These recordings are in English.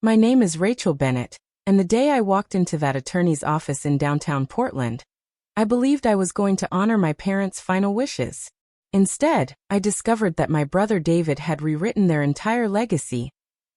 My name is Rachel Bennett, and the day I walked into that attorney's office in downtown Portland, I believed I was going to honor my parents' final wishes. Instead, I discovered that my brother David had rewritten their entire legacy,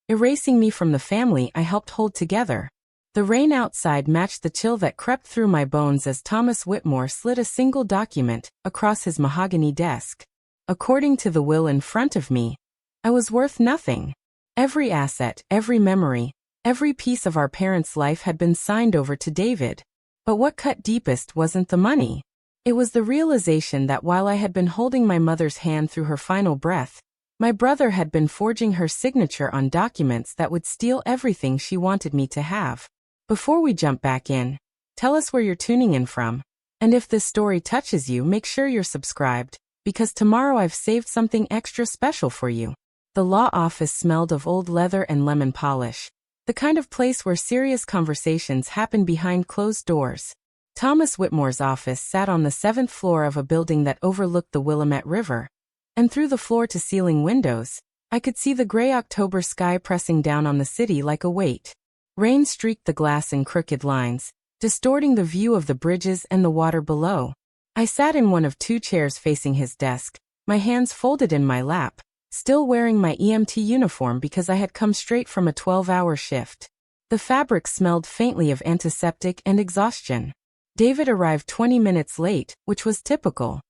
erasing me from the family I helped hold together. The rain outside matched the chill that crept through my bones as Thomas Whitmore slid a single document across his mahogany desk. According to the will in front of me, I was worth nothing. Every asset, every memory, every piece of our parents' life had been signed over to David. But what cut deepest wasn't the money. It was the realization that while I had been holding my mother's hand through her final breath, my brother had been forging her signature on documents that would steal everything she wanted me to have. Before we jump back in, tell us where you're tuning in from. And if this story touches you, make sure you're subscribed, because tomorrow I've saved something extra special for you. The law office smelled of old leather and lemon polish, the kind of place where serious conversations happen behind closed doors. Thomas Whitmore's office sat on the 7th floor of a building that overlooked the Willamette River, and through the floor-to-ceiling windows, I could see the gray October sky pressing down on the city like a weight. Rain streaked the glass in crooked lines, distorting the view of the bridges and the water below. I sat in one of 2 chairs facing his desk, my hands folded in my lap, still wearing my EMT uniform because I had come straight from a 12-hour shift. The fabric smelled faintly of antiseptic and exhaustion. David arrived 20 minutes late, which was typical.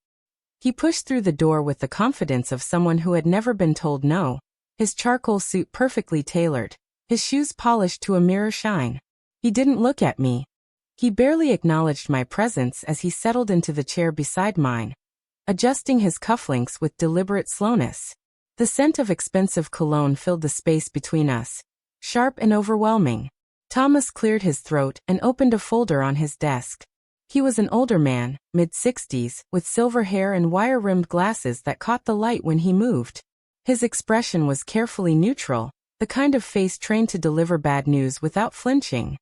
He pushed through the door with the confidence of someone who had never been told no, his charcoal suit perfectly tailored, his shoes polished to a mirror shine. He didn't look at me. He barely acknowledged my presence as he settled into the chair beside mine, adjusting his cufflinks with deliberate slowness. The scent of expensive cologne filled the space between us, sharp and overwhelming. Thomas cleared his throat and opened a folder on his desk. He was an older man, mid-60s, with silver hair and wire-rimmed glasses that caught the light when he moved. His expression was carefully neutral, the kind of face trained to deliver bad news without flinching.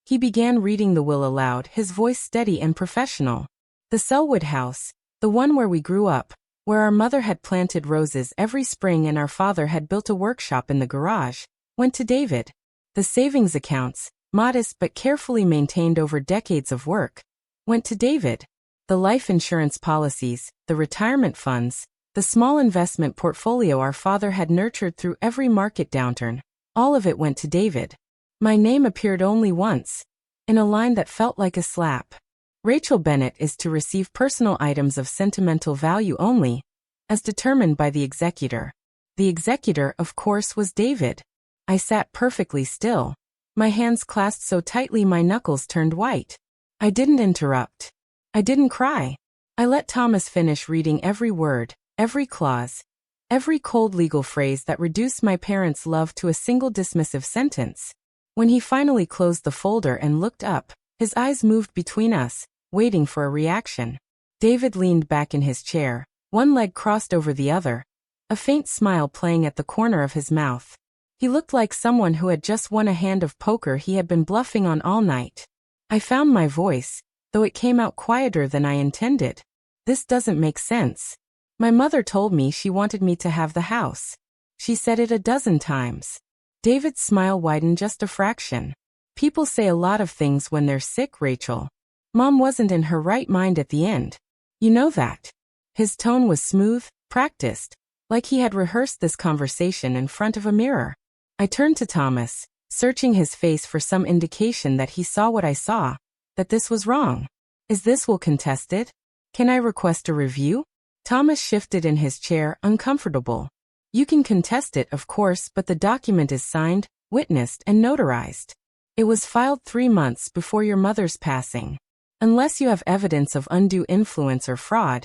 He began reading the will aloud, his voice steady and professional. The Selwood house, the one where we grew up, where our mother had planted roses every spring and our father had built a workshop in the garage, went to David. The savings accounts, modest but carefully maintained over decades of work, went to David. The life insurance policies, the retirement funds, the small investment portfolio our father had nurtured through every market downturn, all of it went to David. My name appeared only once, in a line that felt like a slap. Rachel Bennett is to receive personal items of sentimental value only, as determined by the executor. The executor, of course, was David. I sat perfectly still, my hands clasped so tightly my knuckles turned white. I didn't interrupt. I didn't cry. I let Thomas finish reading every word, every clause, every cold legal phrase that reduced my parents' love to a single dismissive sentence. When he finally closed the folder and looked up, his eyes moved between us, waiting for a reaction. David leaned back in his chair, one leg crossed over the other, a faint smile playing at the corner of his mouth. He looked like someone who had just won a hand of poker he had been bluffing on all night. I found my voice, though it came out quieter than I intended. This doesn't make sense. My mother told me she wanted me to have the house. She said it a dozen times. David's smile widened just a fraction. People say a lot of things when they're sick, Rachel. Mom wasn't in her right mind at the end. You know that. His tone was smooth, practiced, like he had rehearsed this conversation in front of a mirror. I turned to Thomas, searching his face for some indication that he saw what I saw, that this was wrong. Is this will contested? Can I request a review? Thomas shifted in his chair, uncomfortable. You can contest it, of course, but the document is signed, witnessed, and notarized. It was filed 3 months before your mother's passing. Unless you have evidence of undue influence or fraud,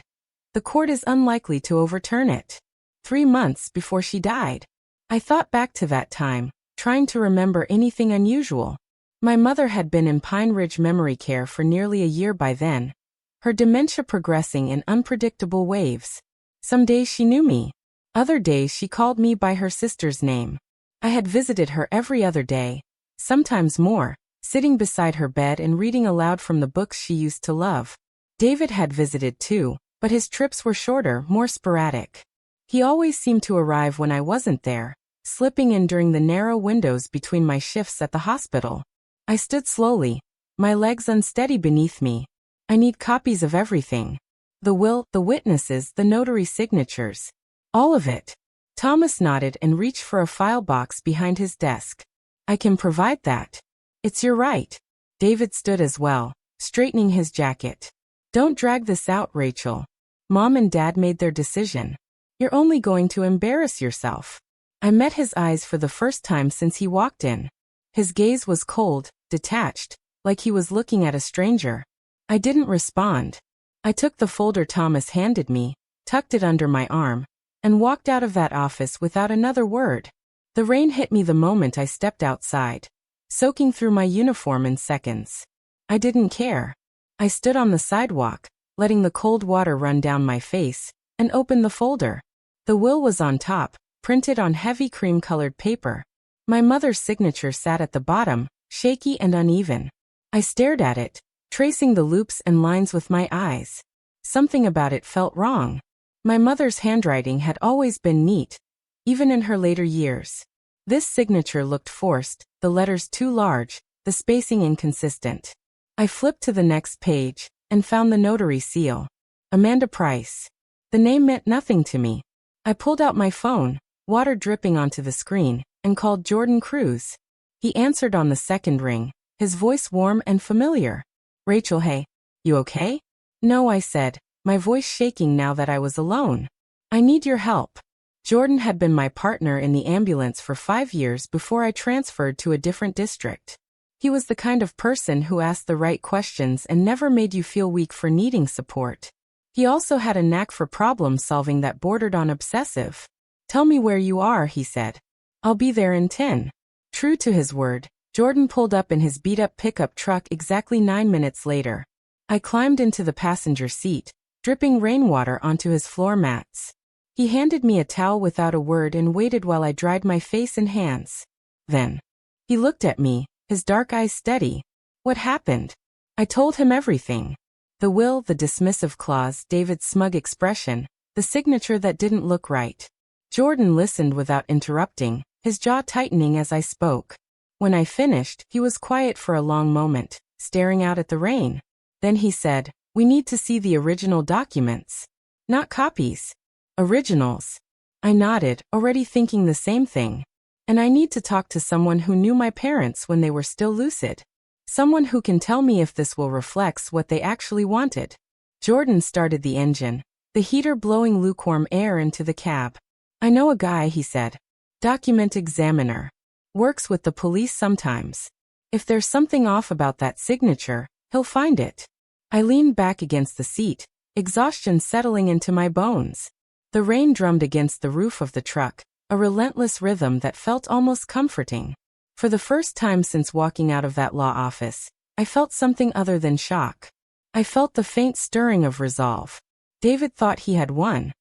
the court is unlikely to overturn it. 3 months before she died. I thought back to that time, trying to remember anything unusual. My mother had been in Pine Ridge memory care for nearly a year by then, her dementia progressing in unpredictable waves. Some days she knew me. Other days she called me by her sister's name. I had visited her every other day, sometimes more, sitting beside her bed and reading aloud from the books she used to love. David had visited too, but his trips were shorter, more sporadic. He always seemed to arrive when I wasn't there, slipping in during the narrow windows between my shifts at the hospital. I stood slowly, my legs unsteady beneath me. I need copies of everything. The will, the witnesses, the notary signatures. All of it. Thomas nodded and reached for a file box behind his desk. I can provide that. It's your right. David stood as well, straightening his jacket. Don't drag this out, Rachel. Mom and Dad made their decision. You're only going to embarrass yourself. I met his eyes for the first time since he walked in. His gaze was cold, detached, like he was looking at a stranger. I didn't respond. I took the folder Thomas handed me, tucked it under my arm, and walked out of that office without another word. The rain hit me the moment I stepped outside, soaking through my uniform in seconds. I didn't care. I stood on the sidewalk, letting the cold water run down my face, and opened the folder. The will was on top, printed on heavy cream-colored paper. My mother's signature sat at the bottom, shaky and uneven. I stared at it, tracing the loops and lines with my eyes. Something about it felt wrong. My mother's handwriting had always been neat, even in her later years. This signature looked forced, the letters too large, the spacing inconsistent. I flipped to the next page, and found the notary seal. Amanda Price. The name meant nothing to me. I pulled out my phone, water dripping onto the screen, and called Jordan Cruz. He answered on the second ring, his voice warm and familiar. Rachel, hey, you okay? No, I said, my voice shaking now that I was alone. I need your help. Jordan had been my partner in the ambulance for 5 years before I transferred to a different district. He was the kind of person who asked the right questions and never made you feel weak for needing support. He also had a knack for problem solving that bordered on obsessive. Tell me where you are, he said. I'll be there in 10. True to his word, Jordan pulled up in his beat-up pickup truck exactly 9 minutes later. I climbed into the passenger seat, dripping rainwater onto his floor mats. He handed me a towel without a word and waited while I dried my face and hands. Then, he looked at me, his dark eyes steady. What happened? I told him everything. The will, the dismissive clause, David's smug expression, the signature that didn't look right. Jordan listened without interrupting, his jaw tightening as I spoke. When I finished, he was quiet for a long moment, staring out at the rain. Then he said, we need to see the original documents. Not copies. Originals. I nodded, already thinking the same thing. And I need to talk to someone who knew my parents when they were still lucid. Someone who can tell me if this will reflect what they actually wanted. Jordan started the engine, the heater blowing lukewarm air into the cab. I know a guy, he said. Document examiner. Works with the police sometimes. If there's something off about that signature, he'll find it. I leaned back against the seat, exhaustion settling into my bones. The rain drummed against the roof of the truck, a relentless rhythm that felt almost comforting. For the first time since walking out of that law office, I felt something other than shock. I felt the faint stirring of resolve. David thought he had won.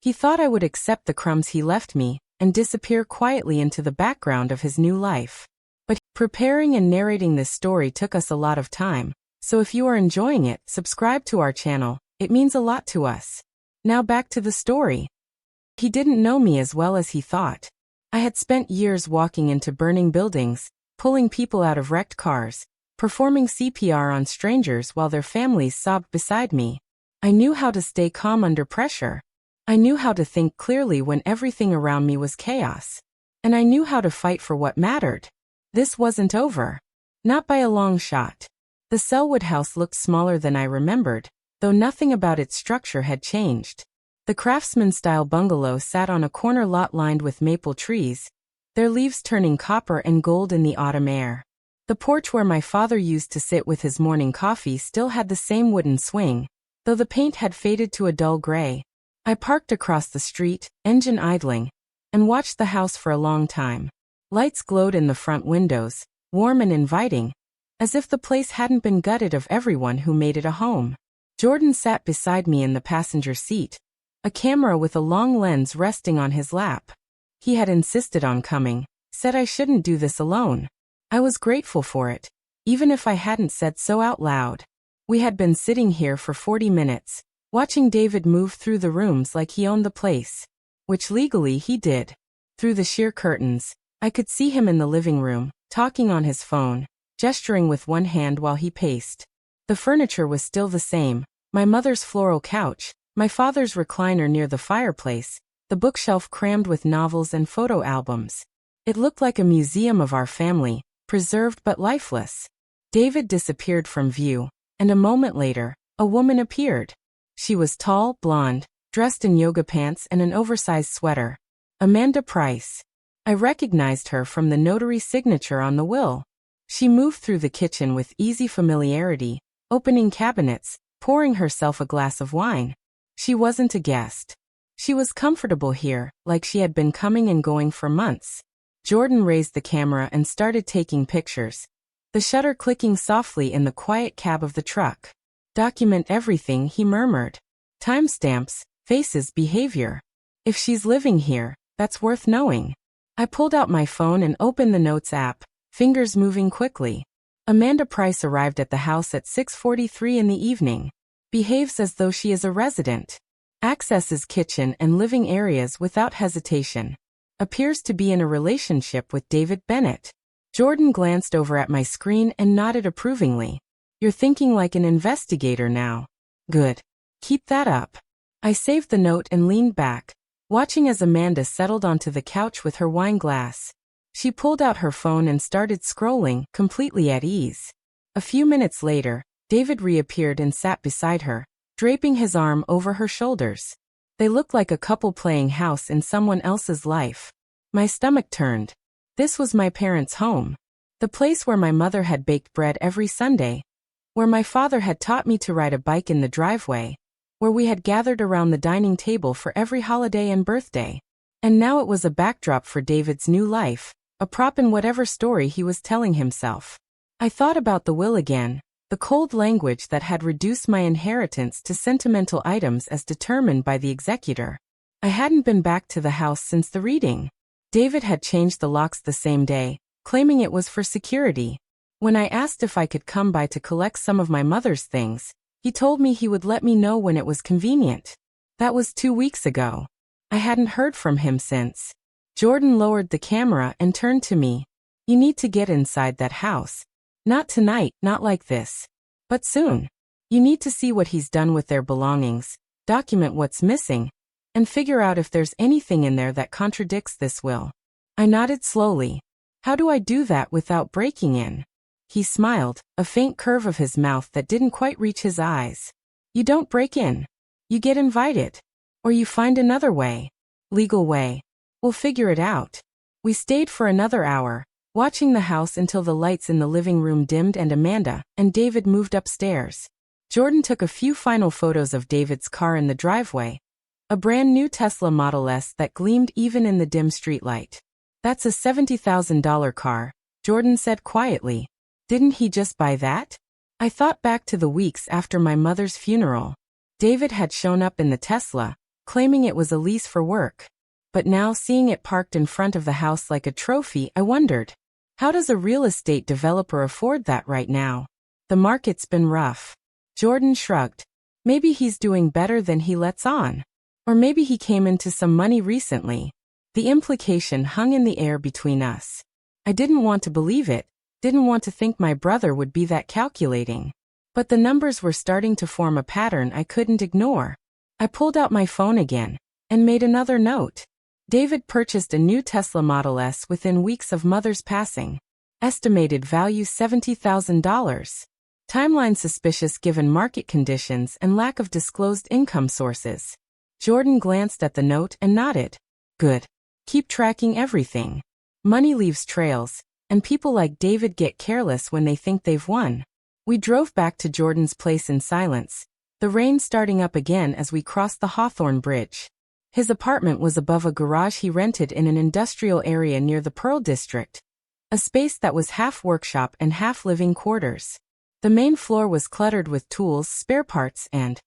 He thought I would accept the crumbs he left me and disappear quietly into the background of his new life. But preparing and narrating this story took us a lot of time, so if you are enjoying it, subscribe to our channel, it means a lot to us. Now back to the story. He didn't know me as well as he thought. I had spent years walking into burning buildings, pulling people out of wrecked cars, performing CPR on strangers while their families sobbed beside me. I knew how to stay calm under pressure. I knew how to think clearly when everything around me was chaos. And I knew how to fight for what mattered. This wasn't over. Not by a long shot. The Selwood house looked smaller than I remembered, though nothing about its structure had changed. The craftsman-style bungalow sat on a corner lot lined with maple trees, their leaves turning copper and gold in the autumn air. The porch where my father used to sit with his morning coffee still had the same wooden swing, though the paint had faded to a dull gray. I parked across the street, engine idling, and watched the house for a long time. Lights glowed in the front windows, warm and inviting, as if the place hadn't been gutted of everyone who made it a home. Jordan sat beside me in the passenger seat, a camera with a long lens resting on his lap. He had insisted on coming, said I shouldn't do this alone. I was grateful for it, even if I hadn't said so out loud. We had been sitting here for 40 minutes, watching David move through the rooms like he owned the place, which legally he did. Through the sheer curtains, I could see him in the living room, talking on his phone, gesturing with one hand while he paced. The furniture was still the same, my mother's floral couch, my father's recliner near the fireplace, the bookshelf crammed with novels and photo albums. It looked like a museum of our family, preserved but lifeless. David disappeared from view, and a moment later, a woman appeared. She was tall, blonde, dressed in yoga pants and an oversized sweater. Amanda Price. I recognized her from the notary signature on the will. She moved through the kitchen with easy familiarity, opening cabinets, pouring herself a glass of wine. She wasn't a guest. She was comfortable here, like she had been coming and going for months. Jordan raised the camera and started taking pictures, the shutter clicking softly in the quiet cab of the truck. Document everything, he murmured. Timestamps, faces, behavior. If she's living here, that's worth knowing. I pulled out my phone and opened the Notes app, fingers moving quickly. Amanda Price arrived at the house at 6:43 in the evening. Behaves as though she is a resident. Accesses kitchen and living areas without hesitation. Appears to be in a relationship with David Bennett. Jordan glanced over at my screen and nodded approvingly. You're thinking like an investigator now. Good. Keep that up. I saved the note and leaned back, watching as Amanda settled onto the couch with her wine glass. She pulled out her phone and started scrolling, completely at ease. A few minutes later, David reappeared and sat beside her, draping his arm over her shoulders. They looked like a couple playing house in someone else's life. My stomach turned. This was my parents' home. The place where my mother had baked bread every Sunday. Where my father had taught me to ride a bike in the driveway. Where we had gathered around the dining table for every holiday and birthday. And now it was a backdrop for David's new life, a prop in whatever story he was telling himself. I thought about the will again, the cold language that had reduced my inheritance to sentimental items as determined by the executor. I hadn't been back to the house since the reading. David had changed the locks the same day, claiming it was for security. When I asked if I could come by to collect some of my mother's things, he told me he would let me know when it was convenient. That was 2 weeks ago. I hadn't heard from him since. Jordan lowered the camera and turned to me. You need to get inside that house. Not tonight, not like this. But soon. You need to see what he's done with their belongings, document what's missing, and figure out if there's anything in there that contradicts this will. I nodded slowly. How do I do that without breaking in? He smiled, a faint curve of his mouth that didn't quite reach his eyes. You don't break in. You get invited. Or you find another way. Legal way. We'll figure it out. We stayed for another hour, watching the house until the lights in the living room dimmed and Amanda and David moved upstairs. Jordan took a few final photos of David's car in the driveway. A brand new Tesla Model S that gleamed even in the dim streetlight. That's a $70,000 car, Jordan said quietly. Didn't he just buy that? I thought back to the weeks after my mother's funeral. David had shown up in the Tesla, claiming it was a lease for work. But now seeing it parked in front of the house like a trophy, I wondered, how does a real estate developer afford that right now? The market's been rough. Jordan shrugged. Maybe he's doing better than he lets on. Or maybe he came into some money recently. The implication hung in the air between us. I didn't want to believe it, didn't want to think my brother would be that calculating. But the numbers were starting to form a pattern I couldn't ignore. I pulled out my phone again and made another note. David purchased a new Tesla Model S within weeks of Mother's passing. Estimated value $70,000. Timeline suspicious given market conditions and lack of disclosed income sources. Jordan glanced at the note and nodded. Good. Keep tracking everything. Money leaves trails, and people like David get careless when they think they've won. We drove back to Jordan's place in silence, the rain starting up again as we crossed the Hawthorne Bridge. His apartment was above a garage he rented in an industrial area near the Pearl District, a space that was half workshop and half living quarters. The main floor was cluttered with tools, spare parts, and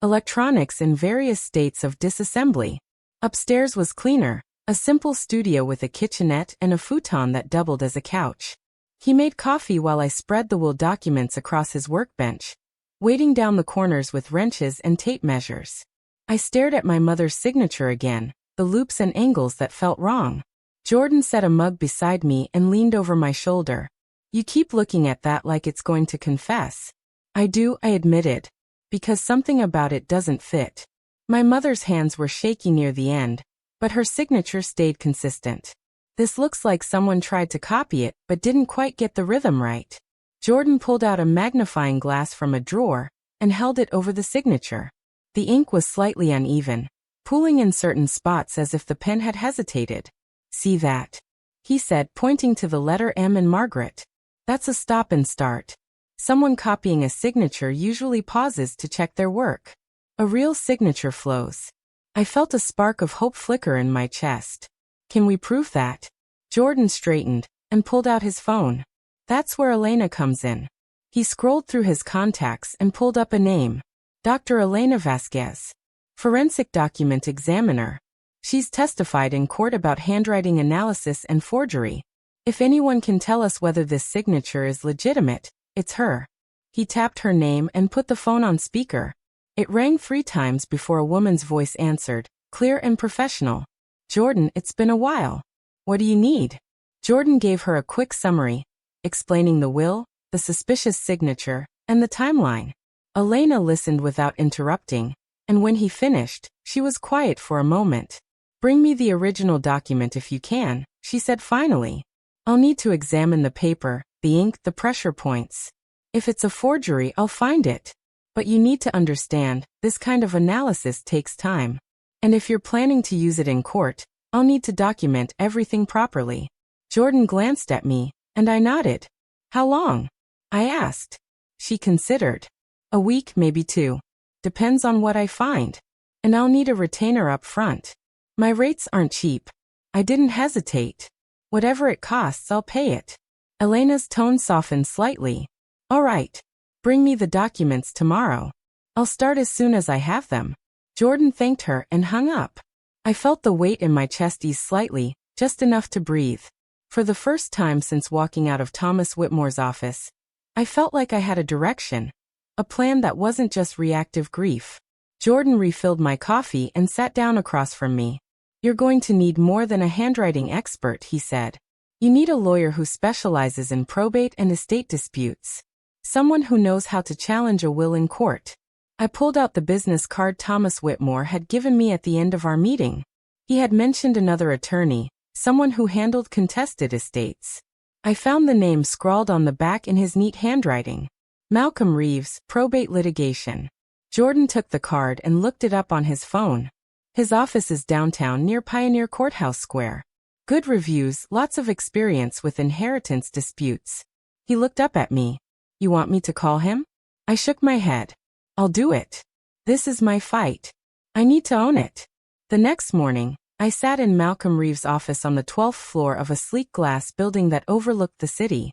electronics in various states of disassembly. Upstairs was cleaner, a simple studio with a kitchenette and a futon that doubled as a couch. He made coffee while I spread the will documents across his workbench, weighting down the corners with wrenches and tape measures. I stared at my mother's signature again, the loops and angles that felt wrong. Jordan set a mug beside me and leaned over my shoulder. You keep looking at that like it's going to confess. I do, I admitted. Because something about it doesn't fit. My mother's hands were shaky near the end, but her signature stayed consistent. This looks like someone tried to copy it but didn't quite get the rhythm right. Jordan pulled out a magnifying glass from a drawer and held it over the signature. The ink was slightly uneven, pooling in certain spots as if the pen had hesitated. See that? He said, pointing to the letter M in Margaret. That's a stop and start. Someone copying a signature usually pauses to check their work. A real signature flows. I felt a spark of hope flicker in my chest. Can we prove that? Jordan straightened and pulled out his phone. That's where Elena comes in. He scrolled through his contacts and pulled up a name. Dr. Elena Vasquez. Forensic document examiner. She's testified in court about handwriting analysis and forgery. If anyone can tell us whether this signature is legitimate, it's her. He tapped her name and put the phone on speaker. It rang 3 times before a woman's voice answered, clear and professional. Jordan, it's been a while. What do you need? Jordan gave her a quick summary, explaining the will, the suspicious signature, and the timeline. Elena listened without interrupting, and when he finished, she was quiet for a moment. Bring me the original document if you can, she said finally. I'll need to examine the paper, the ink, the pressure points. If it's a forgery, I'll find it. But you need to understand, this kind of analysis takes time. And if you're planning to use it in court, I'll need to document everything properly. Jordan glanced at me, and I nodded. How long? I asked. She considered. A week, maybe 2. Depends on what I find. And I'll need a retainer up front. My rates aren't cheap. I didn't hesitate. Whatever it costs, I'll pay it. Elena's tone softened slightly. All right. Bring me the documents tomorrow. I'll start as soon as I have them. Jordan thanked her and hung up. I felt the weight in my chest ease slightly, just enough to breathe. For the first time since walking out of Thomas Whitmore's office, I felt like I had a direction. A plan that wasn't just reactive grief. Jordan refilled my coffee and sat down across from me. You're going to need more than a handwriting expert, he said. You need a lawyer who specializes in probate and estate disputes. Someone who knows how to challenge a will in court. I pulled out the business card Thomas Whitmore had given me at the end of our meeting. He had mentioned another attorney, someone who handled contested estates. I found the name scrawled on the back in his neat handwriting. Malcolm Reeves, probate litigation. Jordan took the card and looked it up on his phone. His office is downtown near Pioneer Courthouse Square. Good reviews, lots of experience with inheritance disputes. He looked up at me. You want me to call him? I shook my head. I'll do it. This is my fight. I need to own it. The next morning, I sat in Malcolm Reeves' office on the 12th floor of a sleek glass building that overlooked the city.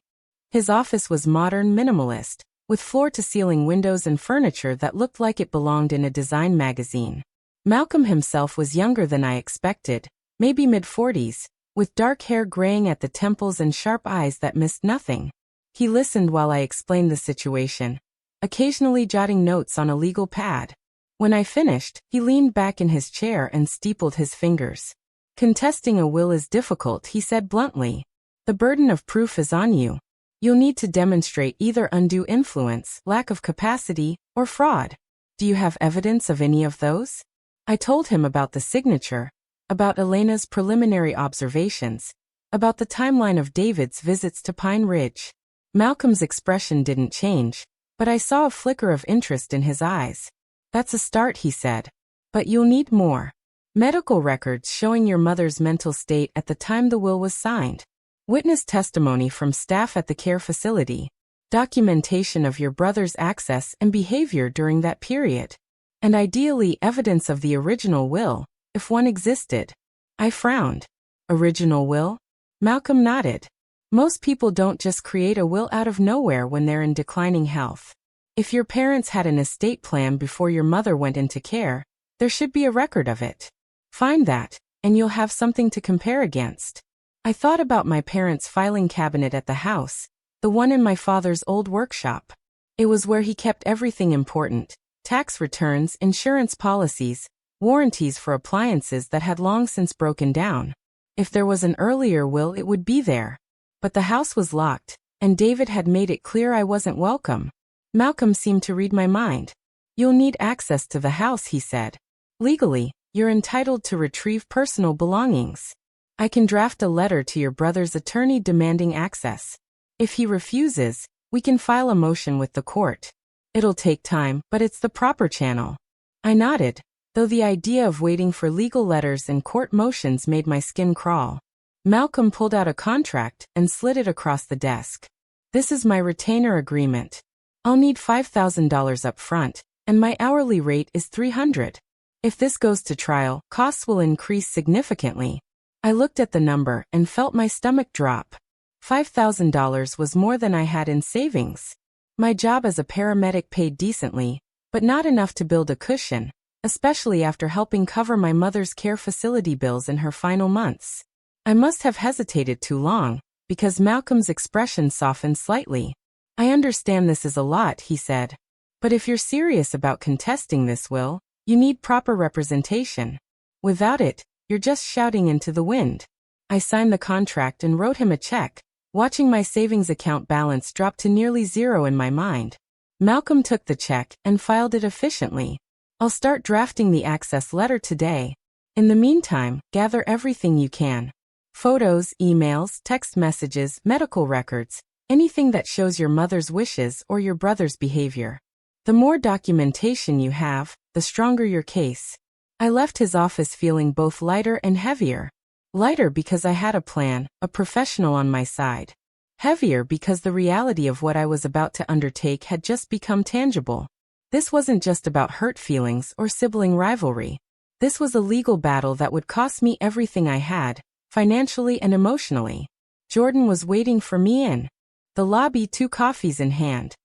His office was modern, minimalist, with floor-to-ceiling windows and furniture that looked like it belonged in a design magazine. Malcolm himself was younger than I expected, maybe mid-40s, with dark hair graying at the temples and sharp eyes that missed nothing. He listened while I explained the situation, occasionally jotting notes on a legal pad. When I finished, he leaned back in his chair and steepled his fingers. Contesting a will is difficult, he said bluntly. The burden of proof is on you. You'll need to demonstrate either undue influence, lack of capacity, or fraud. Do you have evidence of any of those? I told him about the signature, about Elena's preliminary observations, about the timeline of David's visits to Pine Ridge. Malcolm's expression didn't change, but I saw a flicker of interest in his eyes. That's a start, he said. But you'll need more. Medical records showing your mother's mental state at the time the will was signed. Witness testimony from staff at the care facility. Documentation of your brother's access and behavior during that period. And ideally evidence of the original will, if one existed. I frowned. Original will? Malcolm nodded. Most people don't just create a will out of nowhere when they're in declining health. If your parents had an estate plan before your mother went into care, there should be a record of it. Find that, and you'll have something to compare against. I thought about my parents' filing cabinet at the house, the one in my father's old workshop. It was where he kept everything important. Tax returns, insurance policies, warranties for appliances that had long since broken down. If there was an earlier will, it would be there. But the house was locked, and David had made it clear I wasn't welcome. Malcolm seemed to read my mind. "You'll need access to the house," he said. "Legally, you're entitled to retrieve personal belongings. I can draft a letter to your brother's attorney demanding access. If he refuses, we can file a motion with the court. It'll take time, but it's the proper channel." I nodded, though the idea of waiting for legal letters and court motions made my skin crawl. Malcolm pulled out a contract and slid it across the desk. "This is my retainer agreement. I'll need $5,000 up front, and my hourly rate is $300. If this goes to trial, costs will increase significantly." I looked at the number and felt my stomach drop. $5,000 was more than I had in savings. My job as a paramedic paid decently, but not enough to build a cushion, especially after helping cover my mother's care facility bills in her final months. I must have hesitated too long, because Malcolm's expression softened slightly. "I understand this is a lot," he said. "But if you're serious about contesting this will, you need proper representation. Without it, you're just shouting into the wind." I signed the contract and wrote him a check, watching my savings account balance drop to nearly zero in my mind. Malcolm took the check and filed it efficiently. "I'll start drafting the access letter today. In the meantime, gather everything you can. Photos, emails, text messages, medical records, anything that shows your mother's wishes or your brother's behavior. The more documentation you have, the stronger your case." I left his office feeling both lighter and heavier. Lighter because I had a plan, a professional on my side. Heavier because the reality of what I was about to undertake had just become tangible. This wasn't just about hurt feelings or sibling rivalry. This was a legal battle that would cost me everything I had, financially and emotionally. Jordan was waiting for me in the lobby, 2 coffees in hand.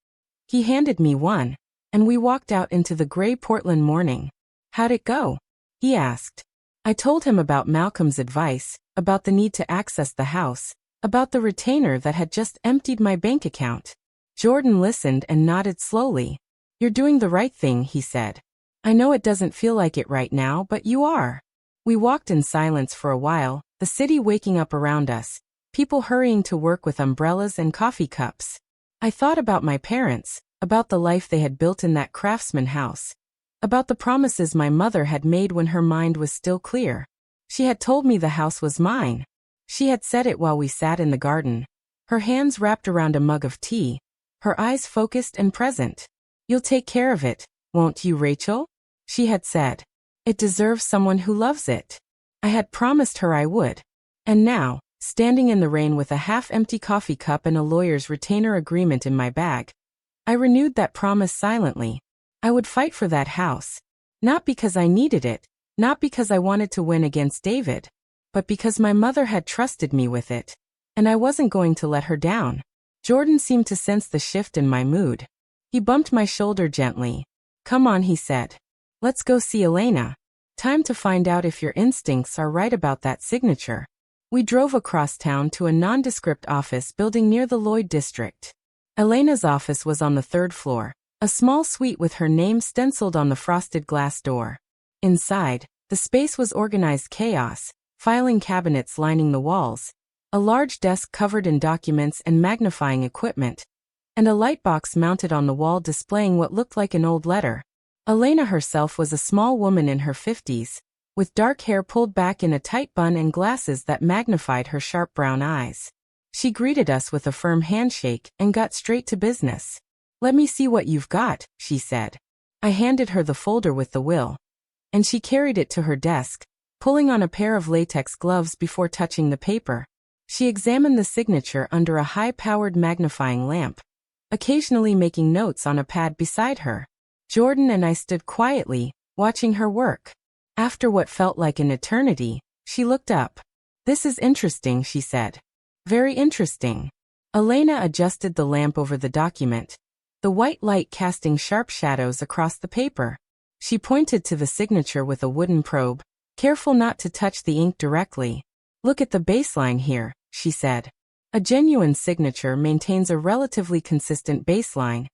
He handed me one, and we walked out into the gray Portland morning. "How'd it go?" he asked. I told him about Malcolm's advice, about the need to access the house, about the retainer that had just emptied my bank account. Jordan listened and nodded slowly. "You're doing the right thing," he said. "I know it doesn't feel like it right now, but you are." We walked in silence for a while, the city waking up around us, people hurrying to work with umbrellas and coffee cups. I thought about my parents, about the life they had built in that craftsman house, about the promises my mother had made when her mind was still clear. She had told me the house was mine. She had said it while we sat in the garden, her hands wrapped around a mug of tea, her eyes focused and present. "You'll take care of it, won't you, Rachel?" she had said. "It deserves someone who loves it." I had promised her I would. And now, standing in the rain with a half-empty coffee cup and a lawyer's retainer agreement in my bag, I renewed that promise silently. I would fight for that house. Not because I needed it, not because I wanted to win against David, but because my mother had trusted me with it, and I wasn't going to let her down. Jordan seemed to sense the shift in my mood. He bumped my shoulder gently. "Come on," he said. "Let's go see Elena. Time to find out if your instincts are right about that signature." We drove across town to a nondescript office building near the Lloyd district. Elena's office was on the 3rd floor, a small suite with her name stenciled on the frosted glass door. Inside, the space was organized chaos, filing cabinets lining the walls, a large desk covered in documents and magnifying equipment, and a light box mounted on the wall displaying what looked like an old letter. Elena herself was a small woman in her 50s, with dark hair pulled back in a tight bun and glasses that magnified her sharp brown eyes. She greeted us with a firm handshake and got straight to business. "Let me see what you've got," she said. I handed her the folder with the will, and she carried it to her desk, pulling on a pair of latex gloves before touching the paper. She examined the signature under a high-powered magnifying lamp, occasionally making notes on a pad beside her. Jordan and I stood quietly, watching her work. After what felt like an eternity, she looked up. "This is interesting," she said. "Very interesting." Elena adjusted the lamp over the document, the white light casting sharp shadows across the paper. She pointed to the signature with a wooden probe, careful not to touch the ink directly. "Look at the baseline here," she said. "A genuine signature maintains a relatively consistent baseline,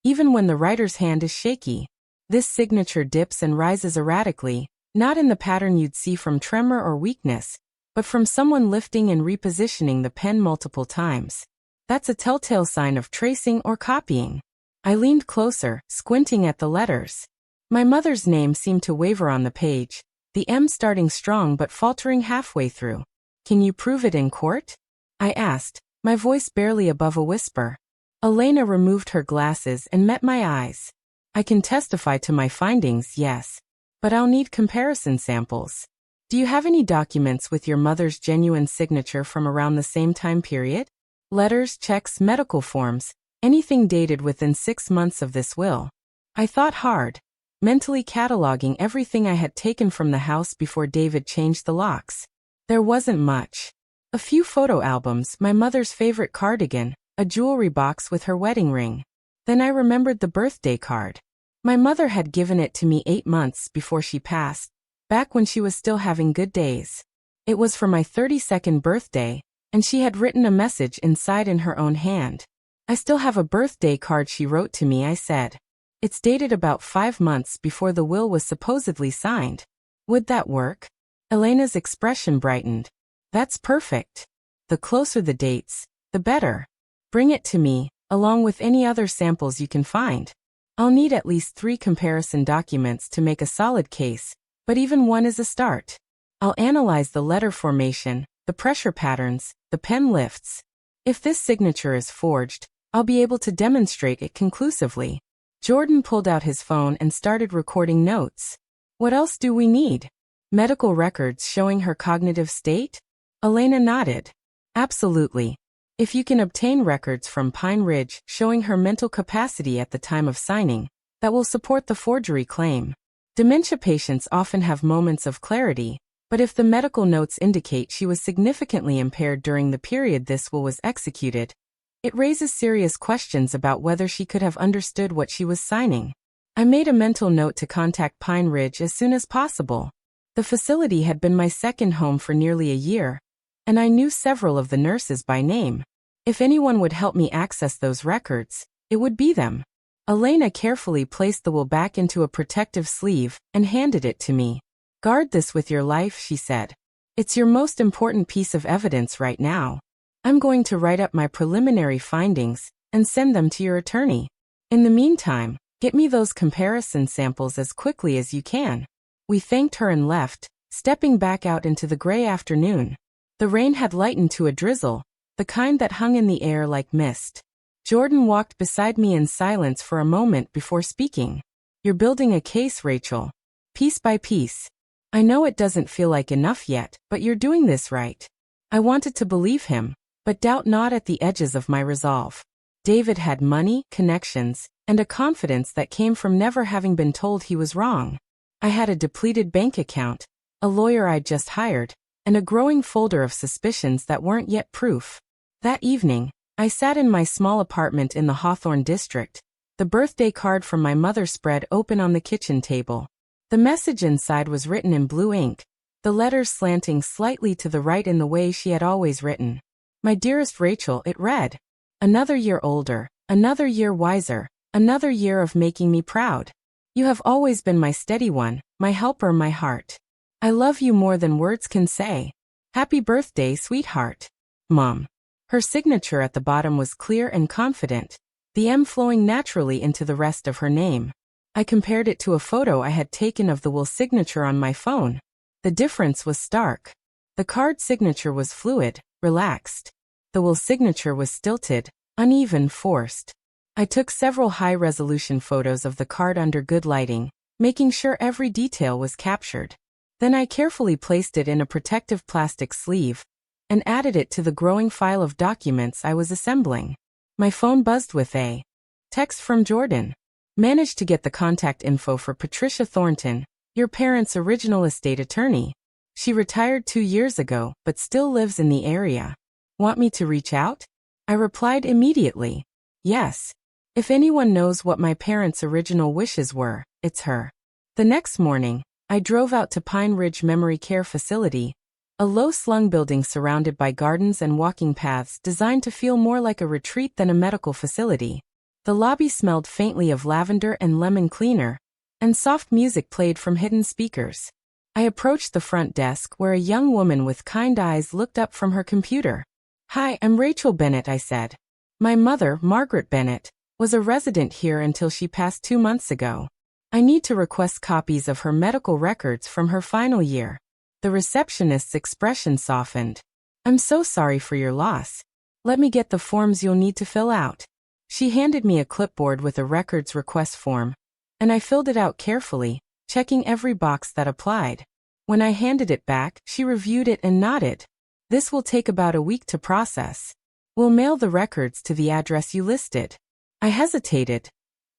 even when the writer's hand is shaky. This signature dips and rises erratically, not in the pattern you'd see from tremor or weakness, but from someone lifting and repositioning the pen multiple times. That's a telltale sign of tracing or copying. I leaned closer, squinting at the letters. My mother's name seemed to waver on the page, the M starting strong but faltering halfway through. Can you prove it in court? I asked, my voice barely above a whisper. Elena removed her glasses and met my eyes. I can testify to my findings, yes. But I'll need comparison samples. Do you have any documents with your mother's genuine signature from around the same time period? Letters, checks, medical forms, anything dated within 6 months of this will. I thought hard, mentally cataloging everything I had taken from the house before David changed the locks. There wasn't much. A few photo albums, my mother's favorite cardigan, a jewelry box with her wedding ring. Then I remembered the birthday card. My mother had given it to me 8 months before she passed, back when she was still having good days. It was for my 32nd birthday, and she had written a message inside in her own hand. I still have a birthday card she wrote to me, I said. It's dated about 5 months before the will was supposedly signed. Would that work? Elena's expression brightened. That's perfect. The closer the dates, the better. Bring it to me, along with any other samples you can find. I'll need at least 3 comparison documents to make a solid case, but even one is a start. I'll analyze the letter formation, the pressure patterns, the pen lifts. If this signature is forged, I'll be able to demonstrate it conclusively. Jordan pulled out his phone and started recording notes. What else do we need? Medical records showing her cognitive state? Elena nodded. Absolutely. If you can obtain records from Pine Ridge showing her mental capacity at the time of signing, that will support the forgery claim. Dementia patients often have moments of clarity, but if the medical notes indicate she was significantly impaired during the period this will was executed, it raises serious questions about whether she could have understood what she was signing. I made a mental note to contact Pine Ridge as soon as possible. The facility had been my second home for nearly a year, and I knew several of the nurses by name. If anyone would help me access those records, it would be them. Elena carefully placed the will back into a protective sleeve and handed it to me. Guard this with your life, she said. It's your most important piece of evidence right now. I'm going to write up my preliminary findings and send them to your attorney. In the meantime, get me those comparison samples as quickly as you can. We thanked her and left, stepping back out into the gray afternoon. The rain had lightened to a drizzle, the kind that hung in the air like mist. Jordan walked beside me in silence for a moment before speaking. You're building a case, Rachel. Piece by piece. I know it doesn't feel like enough yet, but you're doing this right. I wanted to believe him, but doubt not at the edges of my resolve. David had money, connections, and a confidence that came from never having been told he was wrong. I had a depleted bank account, a lawyer I'd just hired, and a growing folder of suspicions that weren't yet proof. That evening, I sat in my small apartment in the Hawthorne district, the birthday card from my mother spread open on the kitchen table. The message inside was written in blue ink, the letters slanting slightly to the right in the way she had always written. My dearest Rachel, it read. Another year older, another year wiser, another year of making me proud. You have always been my steady one, my helper, my heart. I love you more than words can say. Happy birthday, sweetheart. Mom. Her signature at the bottom was clear and confident, the M flowing naturally into the rest of her name. I compared it to a photo I had taken of the will signature on my phone. The difference was stark. The card signature was fluid, relaxed. The will signature was stilted, uneven, forced. I took several high-resolution photos of the card under good lighting, making sure every detail was captured. Then I carefully placed it in a protective plastic sleeve and added it to the growing file of documents I was assembling. My phone buzzed with a text from Jordan. Managed to get the contact info for Patricia Thornton, your parents' original estate attorney. She retired 2 years ago, but still lives in the area. Want me to reach out? I replied immediately. Yes. If anyone knows what my parents' original wishes were, it's her. The next morning, I drove out to Pine Ridge Memory Care Facility, a low-slung building surrounded by gardens and walking paths designed to feel more like a retreat than a medical facility. The lobby smelled faintly of lavender and lemon cleaner, and soft music played from hidden speakers. I approached the front desk where a young woman with kind eyes looked up from her computer. "Hi, I'm Rachel Bennett," I said. "My mother, Margaret Bennett, was a resident here until she passed 2 months ago. I need to request copies of her medical records from her final year." The receptionist's expression softened. "I'm so sorry for your loss. Let me get the forms you'll need to fill out." She handed me a clipboard with a records request form, and I filled it out carefully, checking every box that applied. When I handed it back, she reviewed it and nodded. "This will take about a week to process. We'll mail the records to the address you listed." I hesitated,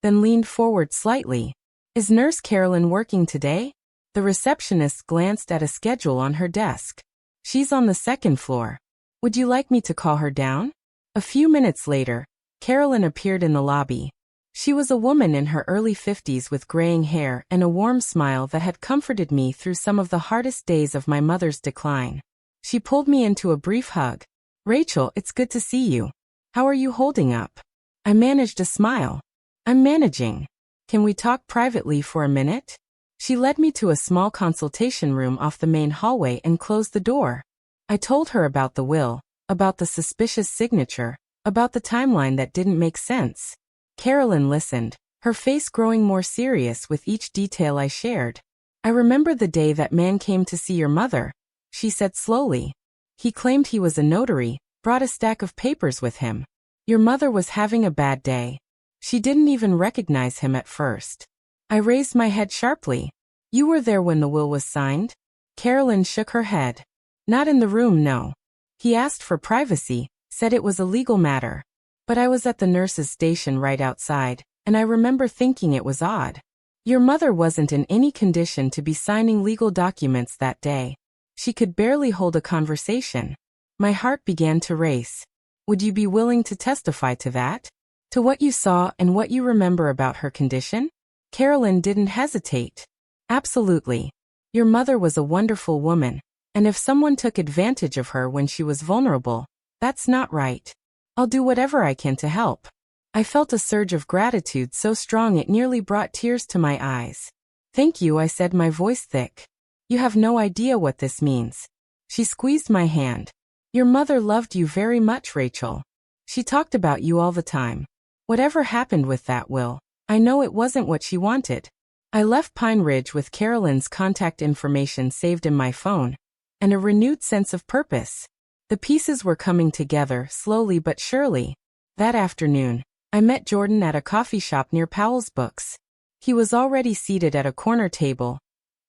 then leaned forward slightly. "Is Nurse Carolyn working today?" The receptionist glanced at a schedule on her desk. "She's on the second floor. Would you like me to call her down?" A few minutes later, Carolyn appeared in the lobby. She was a woman in her early 50s with graying hair and a warm smile that had comforted me through some of the hardest days of my mother's decline. She pulled me into a brief hug. "Rachel, it's good to see you. How are you holding up?" I managed a smile. "I'm managing. Can we talk privately for a minute?" She led me to a small consultation room off the main hallway and closed the door. I told her about the will, about the suspicious signature, about the timeline that didn't make sense. Carolyn listened, her face growing more serious with each detail I shared. "I remember the day that man came to see your mother," she said slowly. "He claimed he was a notary, brought a stack of papers with him. Your mother was having a bad day. She didn't even recognize him at first." I raised my head sharply. "You were there when the will was signed?" Carolyn shook her head. "Not in the room, no. He asked for privacy, said it was a legal matter. But I was at the nurse's station right outside, and I remember thinking it was odd. Your mother wasn't in any condition to be signing legal documents that day. She could barely hold a conversation." My heart began to race. "Would you be willing to testify to that? To what you saw and what you remember about her condition?" Carolyn didn't hesitate. "Absolutely. Your mother was a wonderful woman, and if someone took advantage of her when she was vulnerable, that's not right. I'll do whatever I can to help." I felt a surge of gratitude so strong it nearly brought tears to my eyes. "Thank you," I said, my voice thick. "You have no idea what this means." She squeezed my hand. "Your mother loved you very much, Rachel. She talked about you all the time. Whatever happened with that will, I know it wasn't what she wanted." I left Pine Ridge with Carolyn's contact information saved in my phone, and a renewed sense of purpose. The pieces were coming together slowly but surely. That afternoon, I met Jordan at a coffee shop near Powell's Books. He was already seated at a corner table,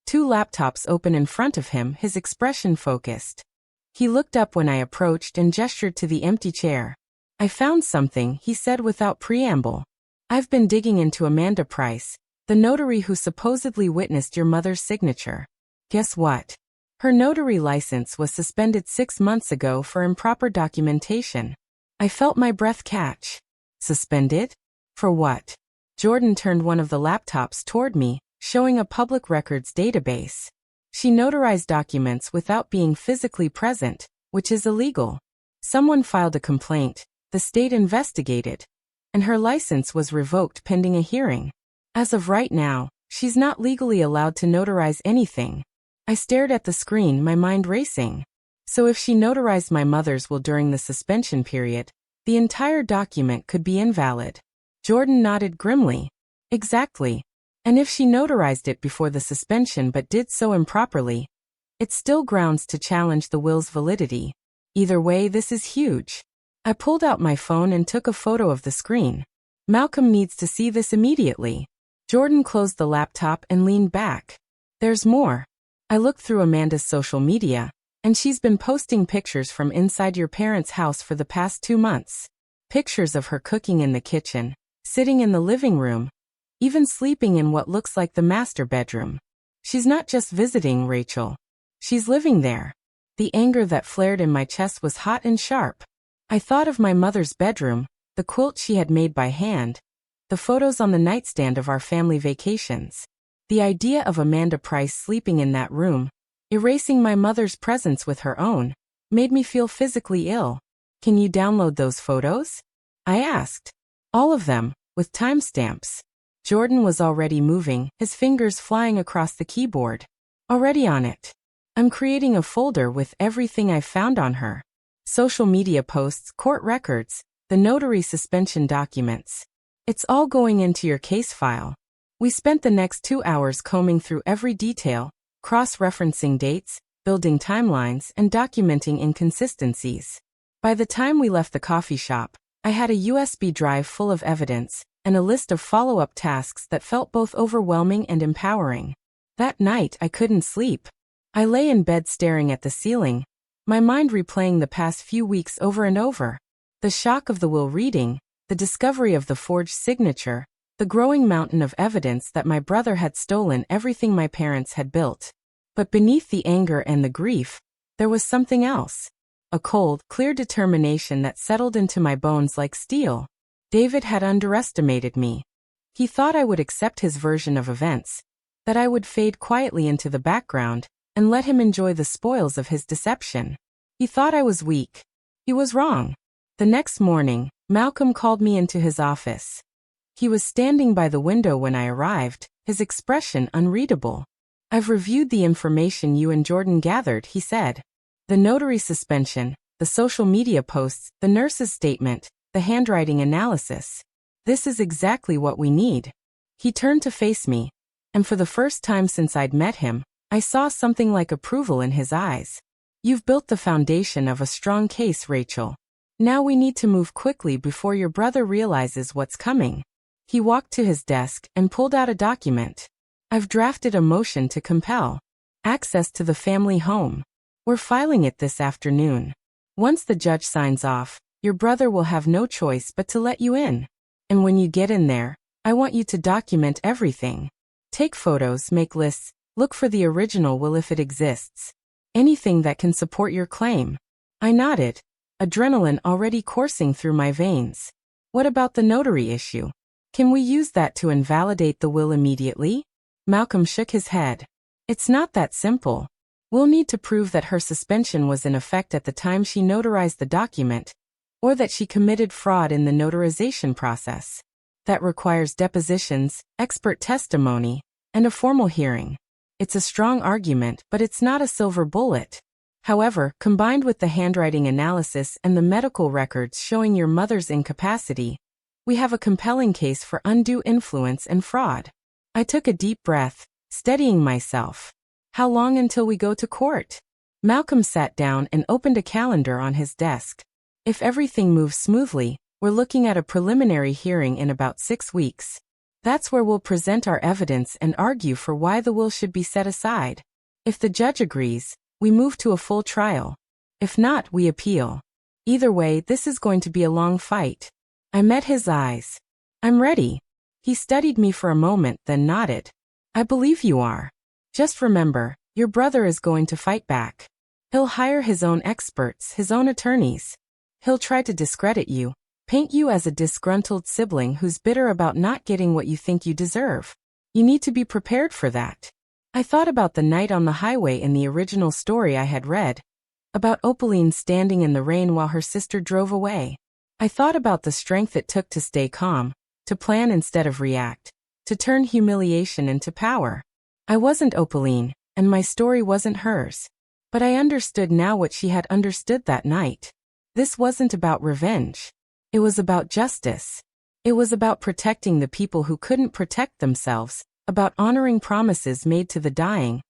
2 laptops open in front of him, his expression focused. He looked up when I approached and gestured to the empty chair. "I found something," he said without preamble. "I've been digging into Amanda Price, the notary who supposedly witnessed your mother's signature. Guess what? Her notary license was suspended 6 months ago for improper documentation." I felt my breath catch. "Suspended? For what?" Jordan turned one of the laptops toward me, showing a public records database. "She notarized documents without being physically present, which is illegal. Someone filed a complaint, the state investigated, and her license was revoked pending a hearing. As of right now, she's not legally allowed to notarize anything." I stared at the screen, my mind racing. So if she notarized my mother's will during the suspension period, the entire document could be invalid. Jordan nodded grimly. "Exactly. And if she notarized it before the suspension but did so improperly, it's still grounds to challenge the will's validity. Either way, this is huge." I pulled out my phone and took a photo of the screen. "Malcolm needs to see this immediately." Jordan closed the laptop and leaned back. "There's more. I looked through Amanda's social media, and she's been posting pictures from inside your parents' house for the past 2 months. Pictures of her cooking in the kitchen, sitting in the living room, even sleeping in what looks like the master bedroom. She's not just visiting, Rachel. She's living there." The anger that flared in my chest was hot and sharp. I thought of my mother's bedroom, the quilt she had made by hand, the photos on the nightstand of our family vacations. The idea of Amanda Price sleeping in that room, erasing my mother's presence with her own, made me feel physically ill. "Can you download those photos?" I asked. "All of them, with timestamps." Jordan was already moving, his fingers flying across the keyboard. Already on it. I'm creating a folder with everything I found on her. Social media posts, court records, the notary suspension documents. It's all going into your case file. We spent the next 2 hours combing through every detail, cross-referencing dates, building timelines, and documenting inconsistencies. By the time we left the coffee shop, I had a USB drive full of evidence and a list of follow-up tasks that felt both overwhelming and empowering. That night, I couldn't sleep. I lay in bed staring at the ceiling, my mind replaying the past few weeks over and over. The shock of the will reading, the discovery of the forged signature, the growing mountain of evidence that my brother had stolen everything my parents had built. But beneath the anger and the grief, there was something else. A cold, clear determination that settled into my bones like steel. David had underestimated me. He thought I would accept his version of events, that I would fade quietly into the background and let him enjoy the spoils of his deception. He thought I was weak. He was wrong. The next morning, Malcolm called me into his office. He was standing by the window when I arrived, his expression unreadable. "I've reviewed the information you and Jordan gathered," he said. "The notary suspension, the social media posts, the nurse's statement, the handwriting analysis. This is exactly what we need." He turned to face me, and for the first time since I'd met him, I saw something like approval in his eyes. "You've built the foundation of a strong case, Rachel. Now we need to move quickly before your brother realizes what's coming." He walked to his desk and pulled out a document. "I've drafted a motion to compel access to the family home. We're filing it this afternoon. Once the judge signs off, your brother will have no choice but to let you in. And when you get in there, I want you to document everything. Take photos, make lists, look for the original will if it exists. Anything that can support your claim." I nodded, adrenaline already coursing through my veins. "What about the notary issue? Can we use that to invalidate the will immediately?" Malcolm shook his head. "It's not that simple. We'll need to prove that her suspension was in effect at the time she notarized the document, or that she committed fraud in the notarization process. That requires depositions, expert testimony, and a formal hearing. It's a strong argument, but it's not a silver bullet. However, combined with the handwriting analysis and the medical records showing your mother's incapacity, we have a compelling case for undue influence and fraud." I took a deep breath, steadying myself. "How long until we go to court?" Malcolm sat down and opened a calendar on his desk. "If everything moves smoothly, we're looking at a preliminary hearing in about 6 weeks. That's where we'll present our evidence and argue for why the will should be set aside. If the judge agrees, we move to a full trial. If not, we appeal. Either way, this is going to be a long fight." I met his eyes. "I'm ready." He studied me for a moment, then nodded. "I believe you are. Just remember, your brother is going to fight back. He'll hire his own experts, his own attorneys. He'll try to discredit you, paint you as a disgruntled sibling who's bitter about not getting what you think you deserve. You need to be prepared for that." I thought about the night on the highway in the original story I had read, about Opaline standing in the rain while her sister drove away. I thought about the strength it took to stay calm, to plan instead of react, to turn humiliation into power. I wasn't Opaline, and my story wasn't hers. But I understood now what she had understood that night. This wasn't about revenge. It was about justice. It was about protecting the people who couldn't protect themselves, about honoring promises made to the dying,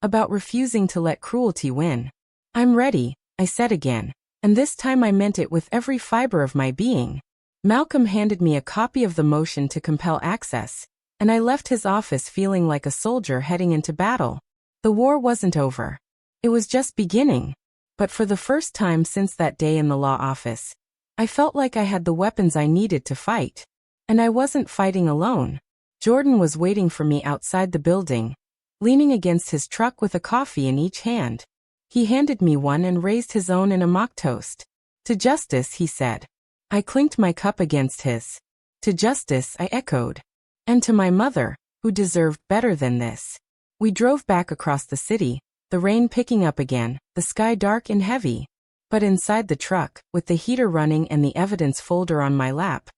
about refusing to let cruelty win. "I'm ready," I said again, and this time I meant it with every fiber of my being. Malcolm handed me a copy of the motion to compel access, and I left his office feeling like a soldier heading into battle. The war wasn't over. It was just beginning. But for the first time since that day in the law office, I felt like I had the weapons I needed to fight. And I wasn't fighting alone. Jordan was waiting for me outside the building, leaning against his truck with a coffee in each hand. He handed me one and raised his own in a mock toast. "To justice," he said. I clinked my cup against his. "To justice," I echoed. "And to my mother, who deserved better than this." We drove back across the city, the rain picking up again, the sky dark and heavy. But inside the truck, with the heater running and the evidence folder on my lap,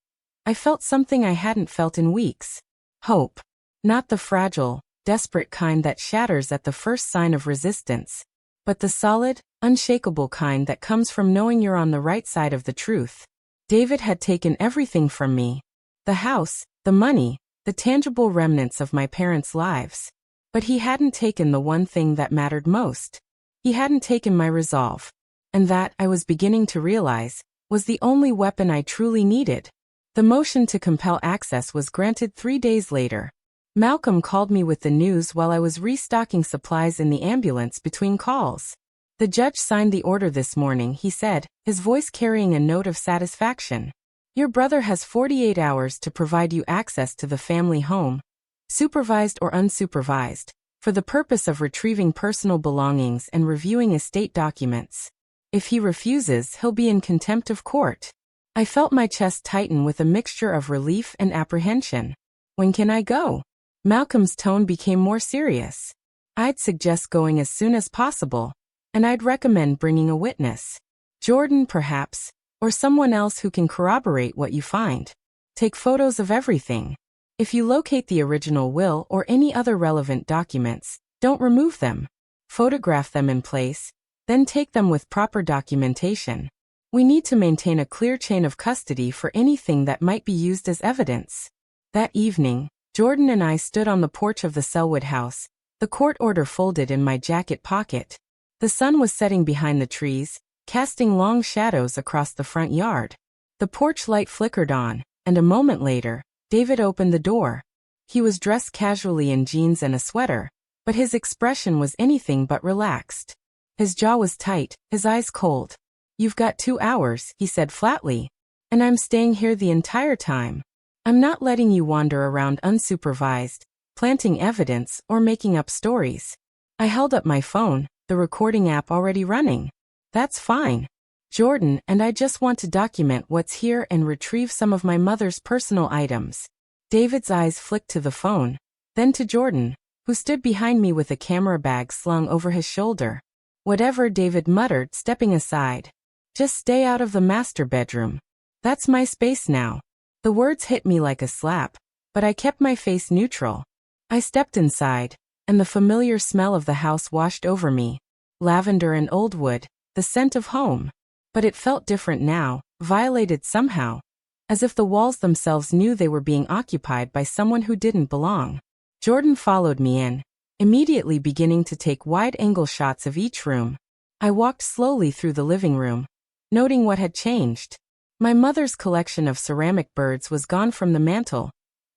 I felt something I hadn't felt in weeks. Hope. Not the fragile, desperate kind that shatters at the first sign of resistance, but the solid, unshakable kind that comes from knowing you're on the right side of the truth. David had taken everything from me. The house, the money, the tangible remnants of my parents' lives. But he hadn't taken the one thing that mattered most. He hadn't taken my resolve. And that, I was beginning to realize, was the only weapon I truly needed. The motion to compel access was granted 3 days later. Malcolm called me with the news while I was restocking supplies in the ambulance between calls. The judge signed the order this morning, he said, his voice carrying a note of satisfaction. Your brother has 48 hours to provide you access to the family home, supervised or unsupervised, for the purpose of retrieving personal belongings and reviewing estate documents. If he refuses, he'll be in contempt of court. I felt my chest tighten with a mixture of relief and apprehension. When can I go? Malcolm's tone became more serious. I'd suggest going as soon as possible, and I'd recommend bringing a witness. Jordan, perhaps, or someone else who can corroborate what you find. Take photos of everything. If you locate the original will or any other relevant documents, don't remove them. Photograph them in place, then take them with proper documentation. We need to maintain a clear chain of custody for anything that might be used as evidence. That evening, Jordan and I stood on the porch of the Selwood house, the court order folded in my jacket pocket. The sun was setting behind the trees, casting long shadows across the front yard. The porch light flickered on, and a moment later, David opened the door. He was dressed casually in jeans and a sweater, but his expression was anything but relaxed. His jaw was tight, his eyes cold. You've got 2 hours, he said flatly. And I'm staying here the entire time. I'm not letting you wander around unsupervised, planting evidence or making up stories. I held up my phone, the recording app already running. That's fine. Jordan and I just want to document what's here and retrieve some of my mother's personal items. David's eyes flicked to the phone, then to Jordan, who stood behind me with a camera bag slung over his shoulder. Whatever, David muttered, stepping aside. Just stay out of the master bedroom. That's my space now. The words hit me like a slap, but I kept my face neutral. I stepped inside, and the familiar smell of the house washed over me. Lavender and old wood, the scent of home. But it felt different now, violated somehow. As if the walls themselves knew they were being occupied by someone who didn't belong. Jordan followed me in, immediately beginning to take wide-angle shots of each room. I walked slowly through the living room, noting what had changed. My mother's collection of ceramic birds was gone from the mantel,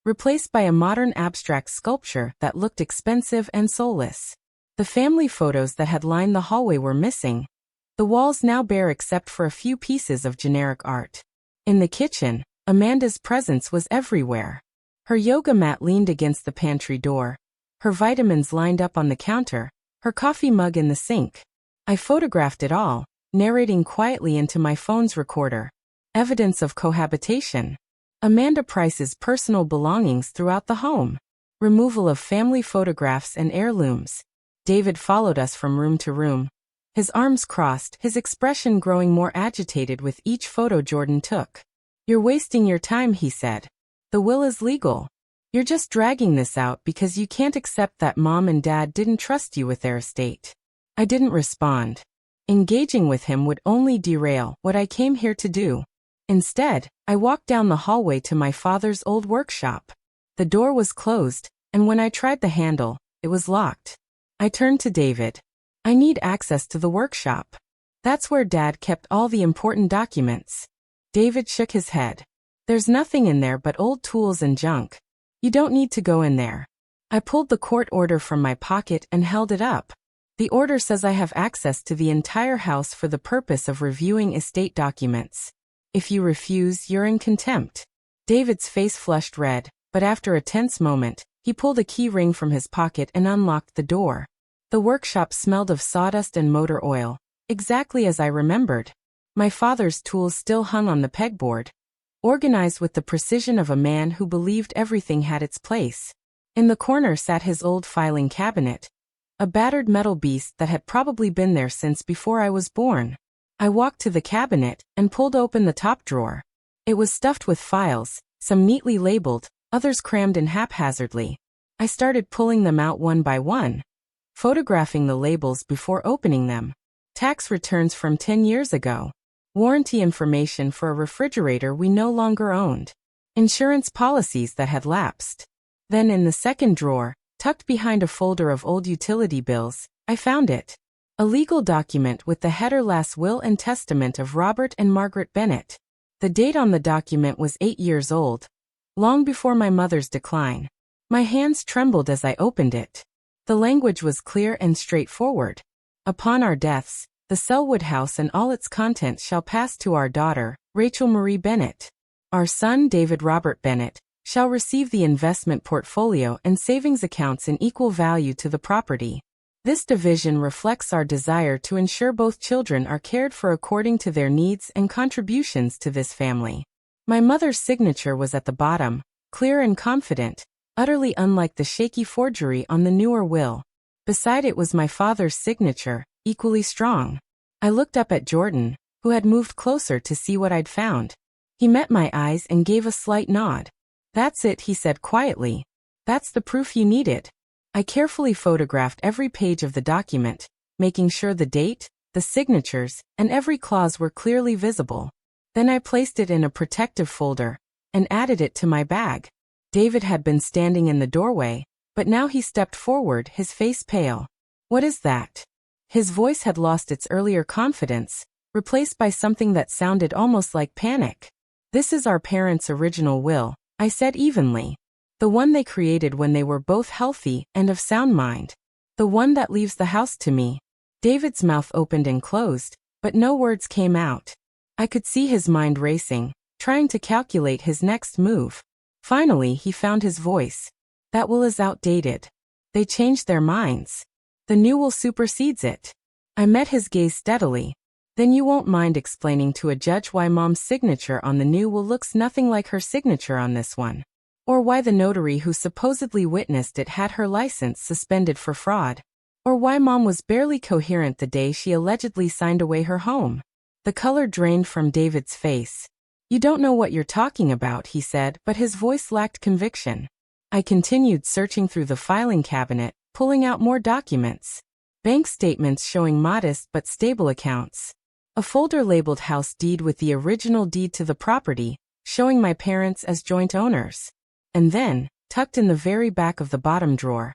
replaced by a modern abstract sculpture that looked expensive and soulless. The family photos that had lined the hallway were missing. The walls now bare except for a few pieces of generic art. In the kitchen, Amanda's presence was everywhere. Her yoga mat leaned against the pantry door, her vitamins lined up on the counter, her coffee mug in the sink. I photographed it all, narrating quietly into my phone's recorder. Evidence of cohabitation. Amanda Price's personal belongings throughout the home. Removal of family photographs and heirlooms. David followed us from room to room. His arms crossed, his expression growing more agitated with each photo Jordan took. You're wasting your time, he said. The will is legal. You're just dragging this out because you can't accept that Mom and Dad didn't trust you with their estate. I didn't respond. Engaging with him would only derail what I came here to do. Instead, I walked down the hallway to my father's old workshop. The door was closed, and when I tried the handle, it was locked. I turned to David. I need access to the workshop. That's where Dad kept all the important documents. David shook his head. There's nothing in there but old tools and junk. You don't need to go in there. I pulled the court order from my pocket and held it up. The order says I have access to the entire house for the purpose of reviewing estate documents. If you refuse, you're in contempt. David's face flushed red, but after a tense moment, he pulled a key ring from his pocket and unlocked the door. The workshop smelled of sawdust and motor oil, exactly as I remembered. My father's tools still hung on the pegboard, organized with the precision of a man who believed everything had its place. In the corner sat his old filing cabinet, a battered metal beast that had probably been there since before I was born. I walked to the cabinet and pulled open the top drawer. It was stuffed with files, some neatly labeled, others crammed in haphazardly. I started pulling them out one by one, photographing the labels before opening them. Tax returns from 10 years ago. Warranty information for a refrigerator we no longer owned. Insurance policies that had lapsed. Then in the second drawer, tucked behind a folder of old utility bills, I found it. A legal document with the header Last Will and Testament of Robert and Margaret Bennett. The date on the document was 8 years old, long before my mother's decline. My hands trembled as I opened it. The language was clear and straightforward. Upon our deaths, the Selwood house and all its contents shall pass to our daughter, Rachel Marie Bennett. Our son, David Robert Bennett, shall receive the investment portfolio and savings accounts in equal value to the property. This division reflects our desire to ensure both children are cared for according to their needs and contributions to this family. My mother's signature was at the bottom, clear and confident, utterly unlike the shaky forgery on the newer will. Beside it was my father's signature, equally strong. I looked up at Jordan, who had moved closer to see what I'd found. He met my eyes and gave a slight nod. "That's it," he said quietly. "That's the proof you needed." I carefully photographed every page of the document, making sure the date, the signatures, and every clause were clearly visible. Then I placed it in a protective folder and added it to my bag. David had been standing in the doorway, but now he stepped forward, his face pale. "What is that?" His voice had lost its earlier confidence, replaced by something that sounded almost like panic. "This is our parents' original will," I said evenly. "The one they created when they were both healthy and of sound mind. The one that leaves the house to me." David's mouth opened and closed, but no words came out. I could see his mind racing, trying to calculate his next move. Finally, he found his voice. "That will is outdated. They changed their minds. The new will supersedes it." I met his gaze steadily. "Then you won't mind explaining to a judge why Mom's signature on the new will looks nothing like her signature on this one? Or why the notary who supposedly witnessed it had her license suspended for fraud? Or why Mom was barely coherent the day she allegedly signed away her home?" The color drained from David's face. "You don't know what you're talking about," he said, but his voice lacked conviction. I continued searching through the filing cabinet, pulling out more documents. Bank statements showing modest but stable accounts. A folder labeled house deed with the original deed to the property, showing my parents as joint owners. And then, tucked in the very back of the bottom drawer,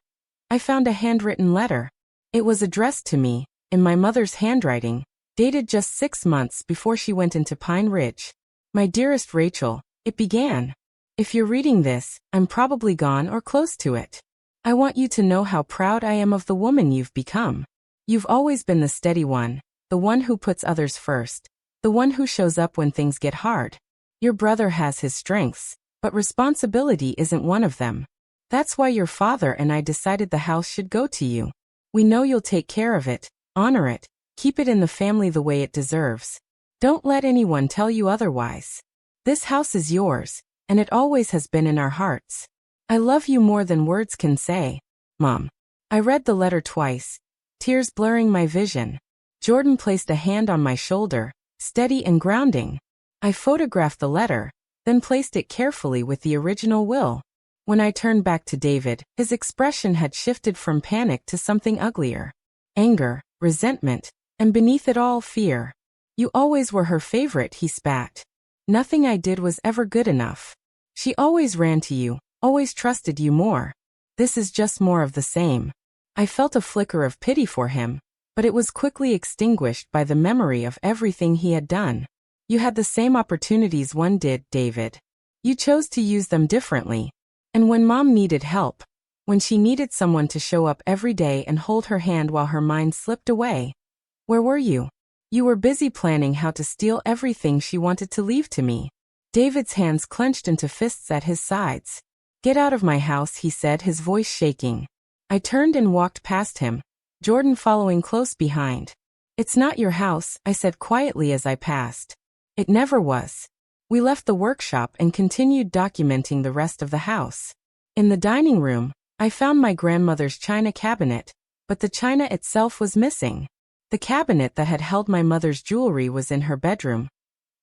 I found a handwritten letter. It was addressed to me, in my mother's handwriting, dated just 6 months before she went into Pine Ridge. "My dearest Rachel," it began. "If you're reading this, I'm probably gone or close to it. I want you to know how proud I am of the woman you've become. You've always been the steady one, the one who puts others first, the one who shows up when things get hard. Your brother has his strengths, but responsibility isn't one of them. That's why your father and I decided the house should go to you. We know you'll take care of it, honor it, keep it in the family the way it deserves. Don't let anyone tell you otherwise. This house is yours, and it always has been in our hearts. I love you more than words can say, Mom." I read the letter twice, tears blurring my vision. Jordan placed a hand on my shoulder, steady and grounding. I photographed the letter, then placed it carefully with the original will. When I turned back to David, his expression had shifted from panic to something uglier. Anger, resentment, and beneath it all, fear. "You always were her favorite," he spat. "Nothing I did was ever good enough. She always ran to you, always trusted you more. This is just more of the same." I felt a flicker of pity for him, but it was quickly extinguished by the memory of everything he had done. "You had the same opportunities one did, David. You chose to use them differently. And when Mom needed help, when she needed someone to show up every day and hold her hand while her mind slipped away, where were you? You were busy planning how to steal everything she wanted to leave to me." David's hands clenched into fists at his sides. "Get out of my house," he said, his voice shaking. I turned and walked past him, Jordan following close behind. "It's not your house," I said quietly as I passed. "It never was." We left the workshop and continued documenting the rest of the house. In the dining room, I found my grandmother's china cabinet, but the china itself was missing. The cabinet that had held my mother's jewelry was in her bedroom,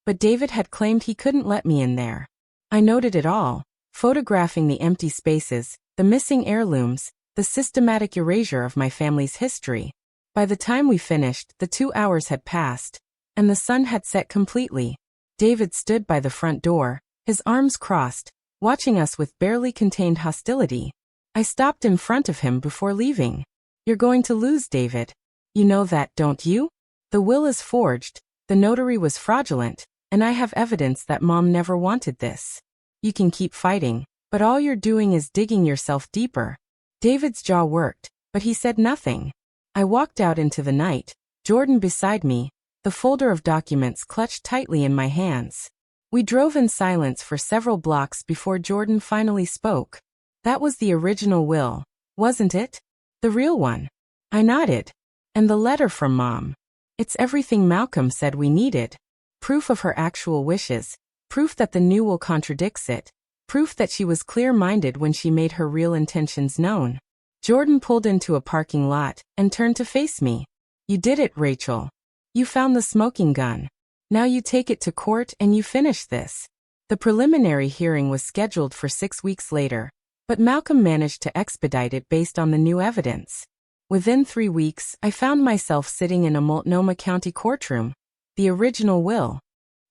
but David had claimed he couldn't let me in there. I noted it all, photographing the empty spaces, the missing heirlooms, the systematic erasure of my family's history. By the time we finished, the 2 hours had passed, and the sun had set completely. David stood by the front door, his arms crossed, watching us with barely contained hostility. I stopped in front of him before leaving. "You're going to lose, David. You know that, don't you? The will is forged, the notary was fraudulent, and I have evidence that Mom never wanted this. You can keep fighting, but all you're doing is digging yourself deeper." David's jaw worked, but he said nothing. I walked out into the night, Jordan beside me, the folder of documents clutched tightly in my hands. We drove in silence for several blocks before Jordan finally spoke. "That was the original will, wasn't it? The real one?" I nodded. "And the letter from Mom? It's everything Malcolm said we needed. Proof of her actual wishes, proof that the new will contradicts it, proof that she was clear-minded when she made her real intentions known." Jordan pulled into a parking lot and turned to face me. "You did it, Rachel. You found the smoking gun. Now you take it to court and you finish this." The preliminary hearing was scheduled for 6 weeks later, but Malcolm managed to expedite it based on the new evidence. Within 3 weeks, I found myself sitting in a Multnomah County courtroom, the original will,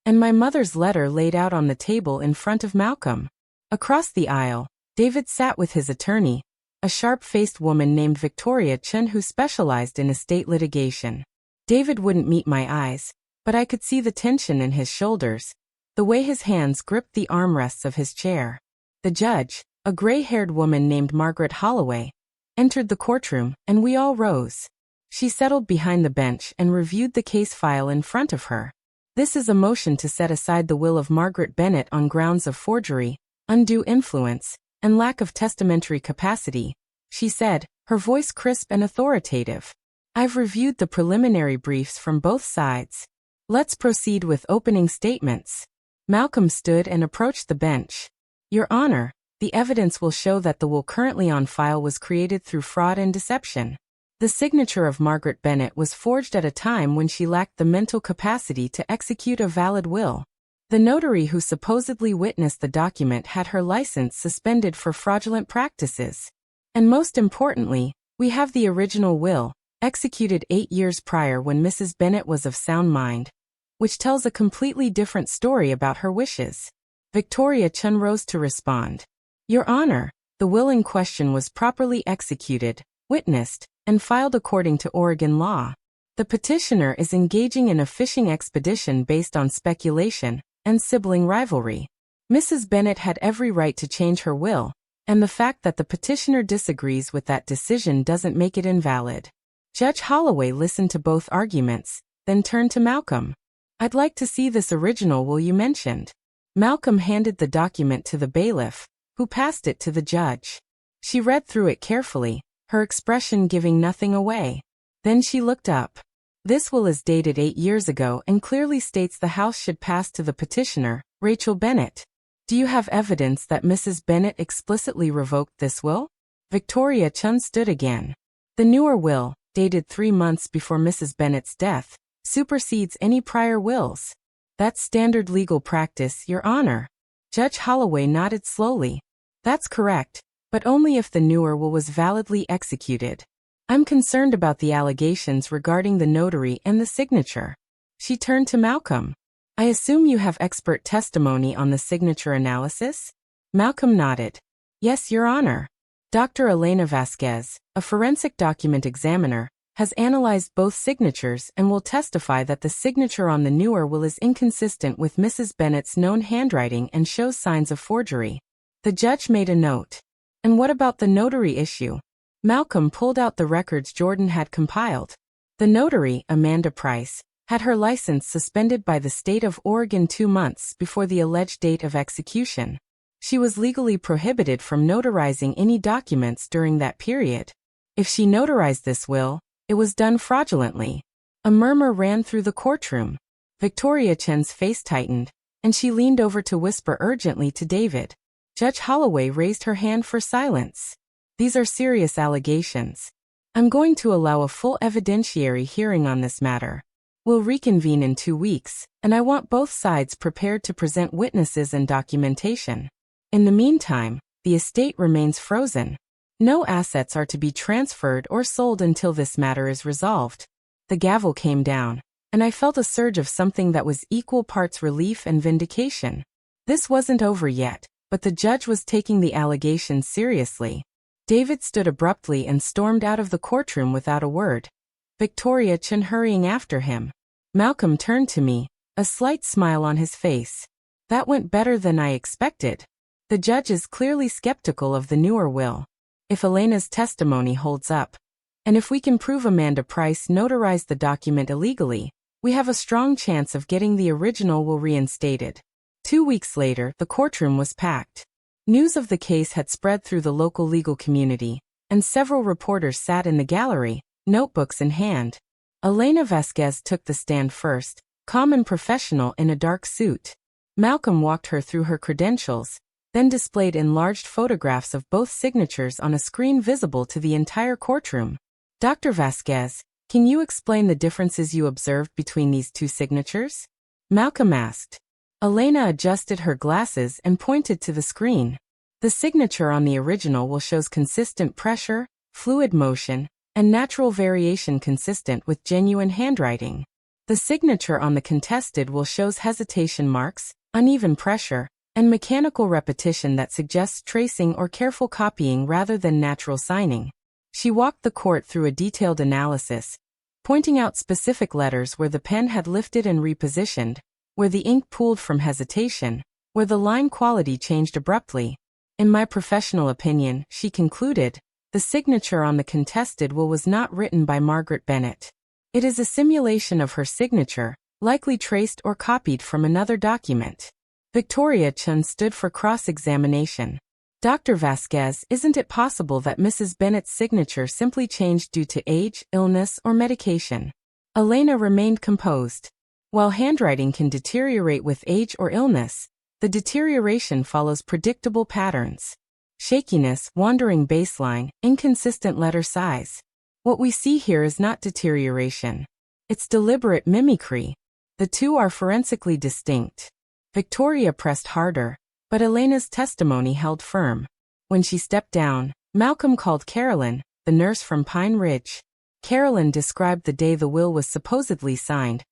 and my mother's letter laid out on the table in front of Malcolm. Across the aisle, David sat with his attorney, a sharp-faced woman named Victoria Chun who specialized in estate litigation. David wouldn't meet my eyes, but I could see the tension in his shoulders, the way his hands gripped the armrests of his chair. The judge, a gray-haired woman named Margaret Holloway, entered the courtroom, and we all rose. She settled behind the bench and reviewed the case file in front of her. "This is a motion to set aside the will of Margaret Bennett on grounds of forgery, undue influence, and lack of testamentary capacity," she said, her voice crisp and authoritative. "I've reviewed the preliminary briefs from both sides. Let's proceed with opening statements." Malcolm stood and approached the bench. "Your Honor, the evidence will show that the will currently on file was created through fraud and deception. The signature of Margaret Bennett was forged at a time when she lacked the mental capacity to execute a valid will. The notary who supposedly witnessed the document had her license suspended for fraudulent practices. And most importantly, we have the original will, executed 8 years prior when Mrs. Bennett was of sound mind, which tells a completely different story about her wishes." Victoria Chun rose to respond. "Your Honor, the will in question was properly executed, witnessed, and filed according to Oregon law. The petitioner is engaging in a fishing expedition based on speculation and sibling rivalry. Mrs. Bennett had every right to change her will, and the fact that the petitioner disagrees with that decision doesn't make it invalid." Judge Holloway listened to both arguments, then turned to Malcolm. "I'd like to see this original will you mentioned." Malcolm handed the document to the bailiff, who passed it to the judge. She read through it carefully, her expression giving nothing away. Then she looked up. "This will is dated 8 years ago and clearly states the house should pass to the petitioner, Rachel Bennett. Do you have evidence that Mrs. Bennett explicitly revoked this will?" Victoria Chun stood again. "The newer will, dated 3 months before Mrs. Bennett's death, supersedes any prior wills. That's standard legal practice, Your Honor." Judge Holloway nodded slowly. "That's correct, but only if the newer will was validly executed. I'm concerned about the allegations regarding the notary and the signature." She turned to Malcolm. "I assume you have expert testimony on the signature analysis?" Malcolm nodded. "Yes, Your Honor. Dr. Elena Vasquez, a forensic document examiner, has analyzed both signatures and will testify that the signature on the newer will is inconsistent with Mrs. Bennett's known handwriting and shows signs of forgery." The judge made a note. "And what about the notary issue?" Malcolm pulled out the records Jordan had compiled. The notary, Amanda Price, had her license suspended by the state of Oregon 2 months before the alleged date of execution. She was legally prohibited from notarizing any documents during that period. If she notarized this will, it was done fraudulently. A murmur ran through the courtroom. Victoria Chen's face tightened, and she leaned over to whisper urgently to David. Judge Holloway raised her hand for silence. "These are serious allegations. I'm going to allow a full evidentiary hearing on this matter. We'll reconvene in 2 weeks, and I want both sides prepared to present witnesses and documentation. In the meantime, the estate remains frozen. No assets are to be transferred or sold until this matter is resolved. The gavel came down, and I felt a surge of something that was equal parts relief and vindication. This wasn't over yet, but the judge was taking the allegations seriously. David stood abruptly and stormed out of the courtroom without a word, Victoria Chen hurrying after him. Malcolm turned to me, a slight smile on his face. That went better than I expected. The judge is clearly skeptical of the newer will. If Elena's testimony holds up, and if we can prove Amanda Price notarized the document illegally, we have a strong chance of getting the original will reinstated. 2 weeks later, the courtroom was packed. News of the case had spread through the local legal community, and several reporters sat in the gallery, notebooks in hand. Elena Vasquez took the stand first, calm and professional in a dark suit. Malcolm walked her through her credentials, then displayed enlarged photographs of both signatures on a screen visible to the entire courtroom. Dr. Vasquez, can you explain the differences you observed between these two signatures? Malcolm asked. Elena adjusted her glasses and pointed to the screen. The signature on the original will shows consistent pressure, fluid motion, and natural variation consistent with genuine handwriting. The signature on the contested will shows hesitation marks, uneven pressure, and mechanical repetition that suggests tracing or careful copying rather than natural signing. She walked the court through a detailed analysis, pointing out specific letters where the pen had lifted and repositioned, where the ink pooled from hesitation, where the line quality changed abruptly. In my professional opinion, she concluded, the signature on the contested will was not written by Margaret Bennett. It is a simulation of her signature, likely traced or copied from another document. Victoria Chen stood for cross-examination. Dr. Vasquez, isn't it possible that Mrs. Bennett's signature simply changed due to age, illness, or medication? Elena remained composed. While handwriting can deteriorate with age or illness, the deterioration follows predictable patterns. Shakiness, wandering baseline, inconsistent letter size. What we see here is not deterioration. It's deliberate mimicry. The two are forensically distinct. Victoria pressed harder, but Elena's testimony held firm. When she stepped down, Malcolm called Carolyn, the nurse from Pine Ridge. Carolyn described the day the will was supposedly signed,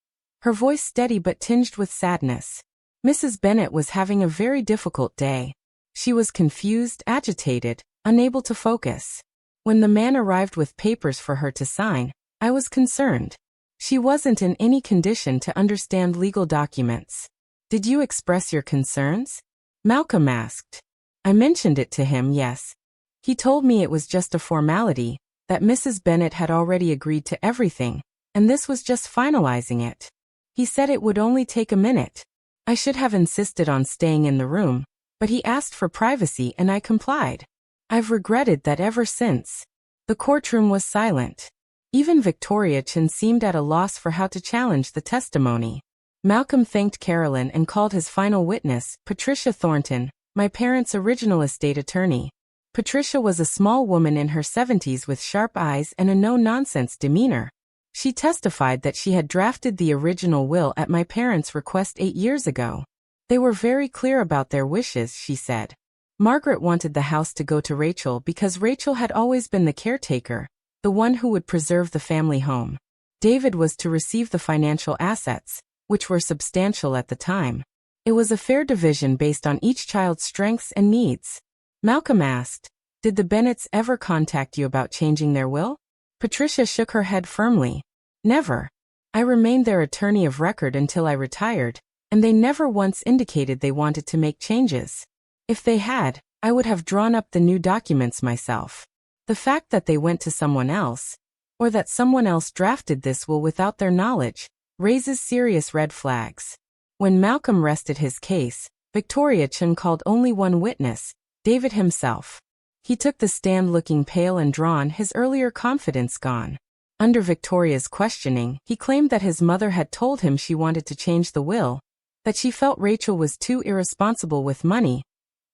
her voice steady but tinged with sadness. Mrs. Bennett was having a very difficult day. She was confused, agitated, unable to focus. When the man arrived with papers for her to sign, I was concerned. She wasn't in any condition to understand legal documents. Did you express your concerns? Malcolm asked. I mentioned it to him, yes. He told me it was just a formality, that Mrs. Bennett had already agreed to everything, and this was just finalizing it. He said it would only take a minute. I should have insisted on staying in the room, but he asked for privacy and I complied. I've regretted that ever since. The courtroom was silent. Even Victoria Chen seemed at a loss for how to challenge the testimony. Malcolm thanked Carolyn and called his final witness, Patricia Thornton, my parents' original estate attorney. Patricia was a small woman in her 70s with sharp eyes and a no-nonsense demeanor. She testified that she had drafted the original will at my parents' request 8 years ago. They were very clear about their wishes, she said. Margaret wanted the house to go to Rachel because Rachel had always been the caretaker, the one who would preserve the family home. David was to receive the financial assets, which were substantial at the time. It was a fair division based on each child's strengths and needs. Malcolm asked, did the Bennetts ever contact you about changing their will? Patricia shook her head firmly. Never. I remained their attorney of record until I retired, and they never once indicated they wanted to make changes. If they had, I would have drawn up the new documents myself. The fact that they went to someone else, or that someone else drafted this will without their knowledge, raises serious red flags. When Malcolm rested his case, Victoria Chen called only one witness, David himself. He took the stand looking pale and drawn, his earlier confidence gone. Under Victoria's questioning, he claimed that his mother had told him she wanted to change the will, that she felt Rachel was too irresponsible with money,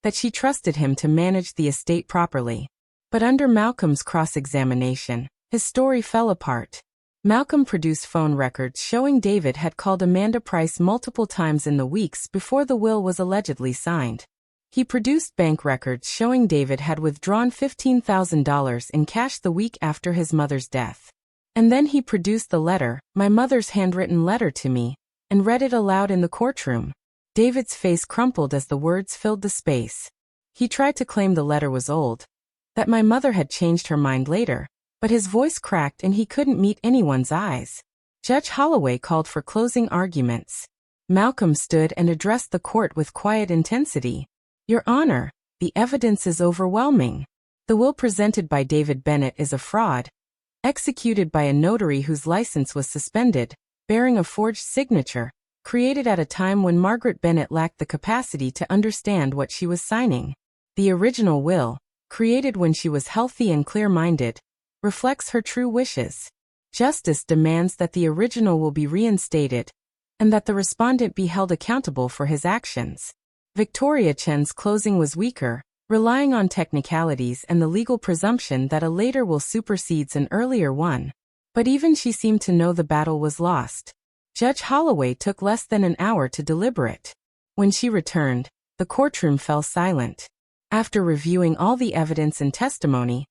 that she trusted him to manage the estate properly. But under Malcolm's cross-examination, his story fell apart. Malcolm produced phone records showing David had called Amanda Price multiple times in the weeks before the will was allegedly signed. He produced bank records showing David had withdrawn $15,000 in cash the week after his mother's death. And then he produced the letter, my mother's handwritten letter to me, and read it aloud in the courtroom. David's face crumpled as the words filled the space. He tried to claim the letter was old, that my mother had changed her mind later, but his voice cracked and he couldn't meet anyone's eyes. Judge Holloway called for closing arguments. Malcolm stood and addressed the court with quiet intensity. Your Honor, the evidence is overwhelming. The will presented by David Bennett is a fraud, executed by a notary whose license was suspended, bearing a forged signature, created at a time when Margaret Bennett lacked the capacity to understand what she was signing. The original will, created when she was healthy and clear-minded, reflects her true wishes. Justice demands that the original will be reinstated, and that the respondent be held accountable for his actions. Victoria Chen's closing was weaker, relying on technicalities and the legal presumption that a later will supersedes an earlier one. But even she seemed to know the battle was lost. Judge Holloway took less than an hour to deliberate. When she returned, the courtroom fell silent. After reviewing all the evidence and testimony,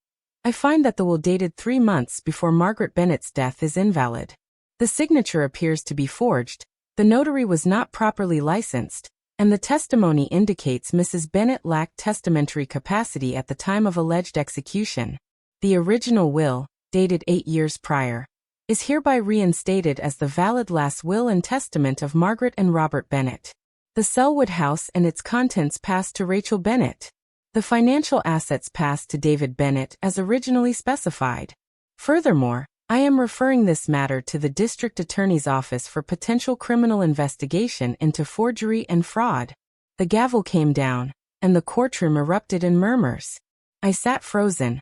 I find that the will dated 3 months before Margaret Bennett's death is invalid. The signature appears to be forged, the notary was not properly licensed, and the testimony indicates Mrs. Bennett lacked testamentary capacity at the time of alleged execution. The original will, dated 8 years prior, is hereby reinstated as the valid last will and testament of Margaret and Robert Bennett. The Selwood house and its contents passed to Rachel Bennett. The financial assets passed to David Bennett as originally specified. Furthermore, I am referring this matter to the District Attorney's Office for potential criminal investigation into forgery and fraud. The gavel came down, and the courtroom erupted in murmurs. I sat frozen,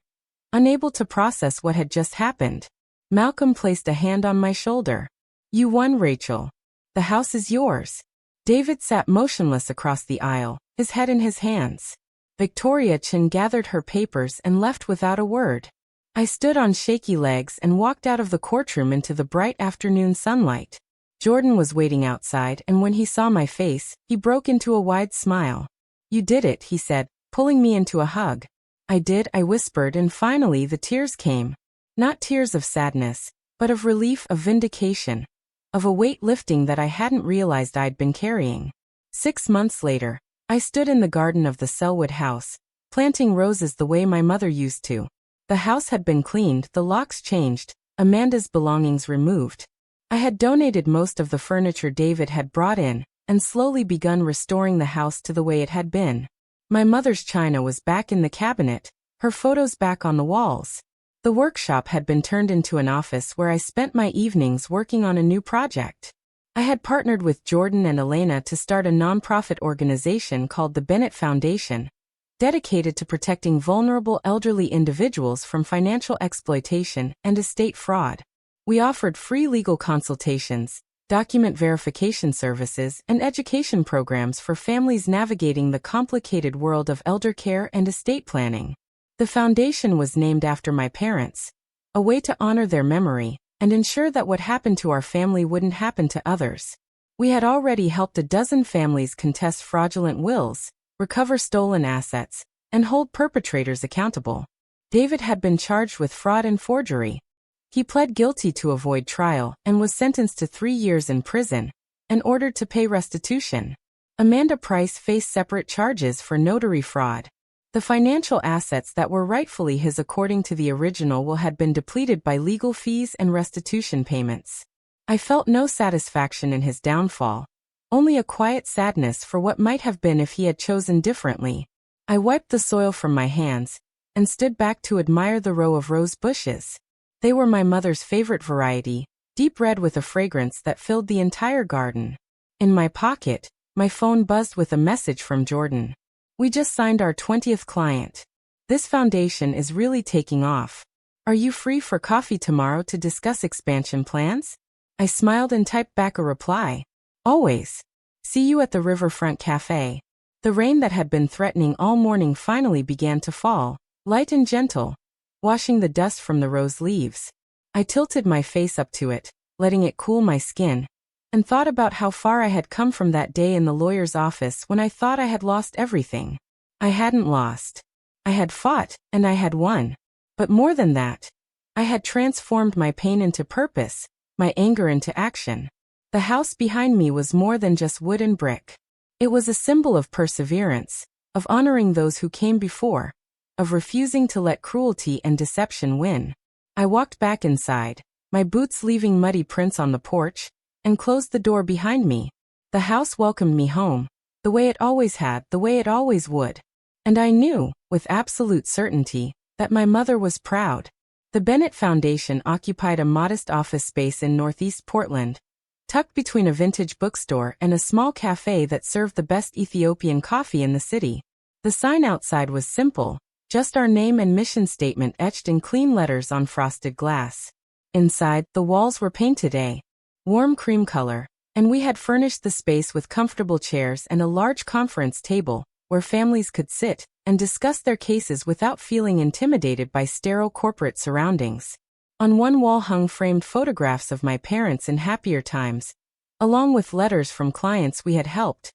unable to process what had just happened. Malcolm placed a hand on my shoulder. You won, Rachel. The house is yours. David sat motionless across the aisle, his head in his hands. Victoria Chen gathered her papers and left without a word. I stood on shaky legs and walked out of the courtroom into the bright afternoon sunlight. Jordan was waiting outside, and when he saw my face, he broke into a wide smile. You did it, he said, pulling me into a hug. I did, I whispered, and finally the tears came. Not tears of sadness, but of relief, of vindication, of a weight lifting that I hadn't realized I'd been carrying. 6 months later, I stood in the garden of the Selwood house, planting roses the way my mother used to. The house had been cleaned, the locks changed, Amanda's belongings removed. I had donated most of the furniture David had brought in, and slowly begun restoring the house to the way it had been. My mother's china was back in the cabinet, her photos back on the walls. The workshop had been turned into an office where I spent my evenings working on a new project. I had partnered with Jordan and Elena to start a nonprofit organization called the Bennett Foundation, dedicated to protecting vulnerable elderly individuals from financial exploitation and estate fraud. We offered free legal consultations, document verification services, and education programs for families navigating the complicated world of elder care and estate planning. The foundation was named after my parents, a way to honor their memory and ensure that what happened to our family wouldn't happen to others. We had already helped a dozen families contest fraudulent wills, recover stolen assets, and hold perpetrators accountable. David had been charged with fraud and forgery. He pled guilty to avoid trial and was sentenced to 3 years in prison and ordered to pay restitution. Amanda Price faced separate charges for notary fraud. The financial assets that were rightfully his according to the original will had been depleted by legal fees and restitution payments. I felt no satisfaction in his downfall, only a quiet sadness for what might have been if he had chosen differently. I wiped the soil from my hands and stood back to admire the row of rose bushes. They were my mother's favorite variety, deep red with a fragrance that filled the entire garden. In my pocket, my phone buzzed with a message from Jordan. We just signed our 20th client. This foundation is really taking off. Are you free for coffee tomorrow to discuss expansion plans? I smiled and typed back a reply. Always. See you at the Riverfront Cafe. The rain that had been threatening all morning finally began to fall, light and gentle, washing the dust from the rose leaves. I tilted my face up to it, letting it cool my skin, and thought about how far I had come from that day in the lawyer's office when I thought I had lost everything. I hadn't lost. I had fought, and I had won. But more than that, I had transformed my pain into purpose, my anger into action. The house behind me was more than just wood and brick. It was a symbol of perseverance, of honoring those who came before, of refusing to let cruelty and deception win. I walked back inside, my boots leaving muddy prints on the porch, and closed the door behind me. The house welcomed me home, the way it always had, the way it always would. And I knew, with absolute certainty, that my mother was proud. The Bennett Foundation occupied a modest office space in Northeast Portland, tucked between a vintage bookstore and a small cafe that served the best Ethiopian coffee in the city. The sign outside was simple, just our name and mission statement etched in clean letters on frosted glass. Inside, the walls were painted a warm cream color, and we had furnished the space with comfortable chairs and a large conference table, where families could sit and discuss their cases without feeling intimidated by sterile corporate surroundings. On one wall hung framed photographs of my parents in happier times, along with letters from clients we had helped,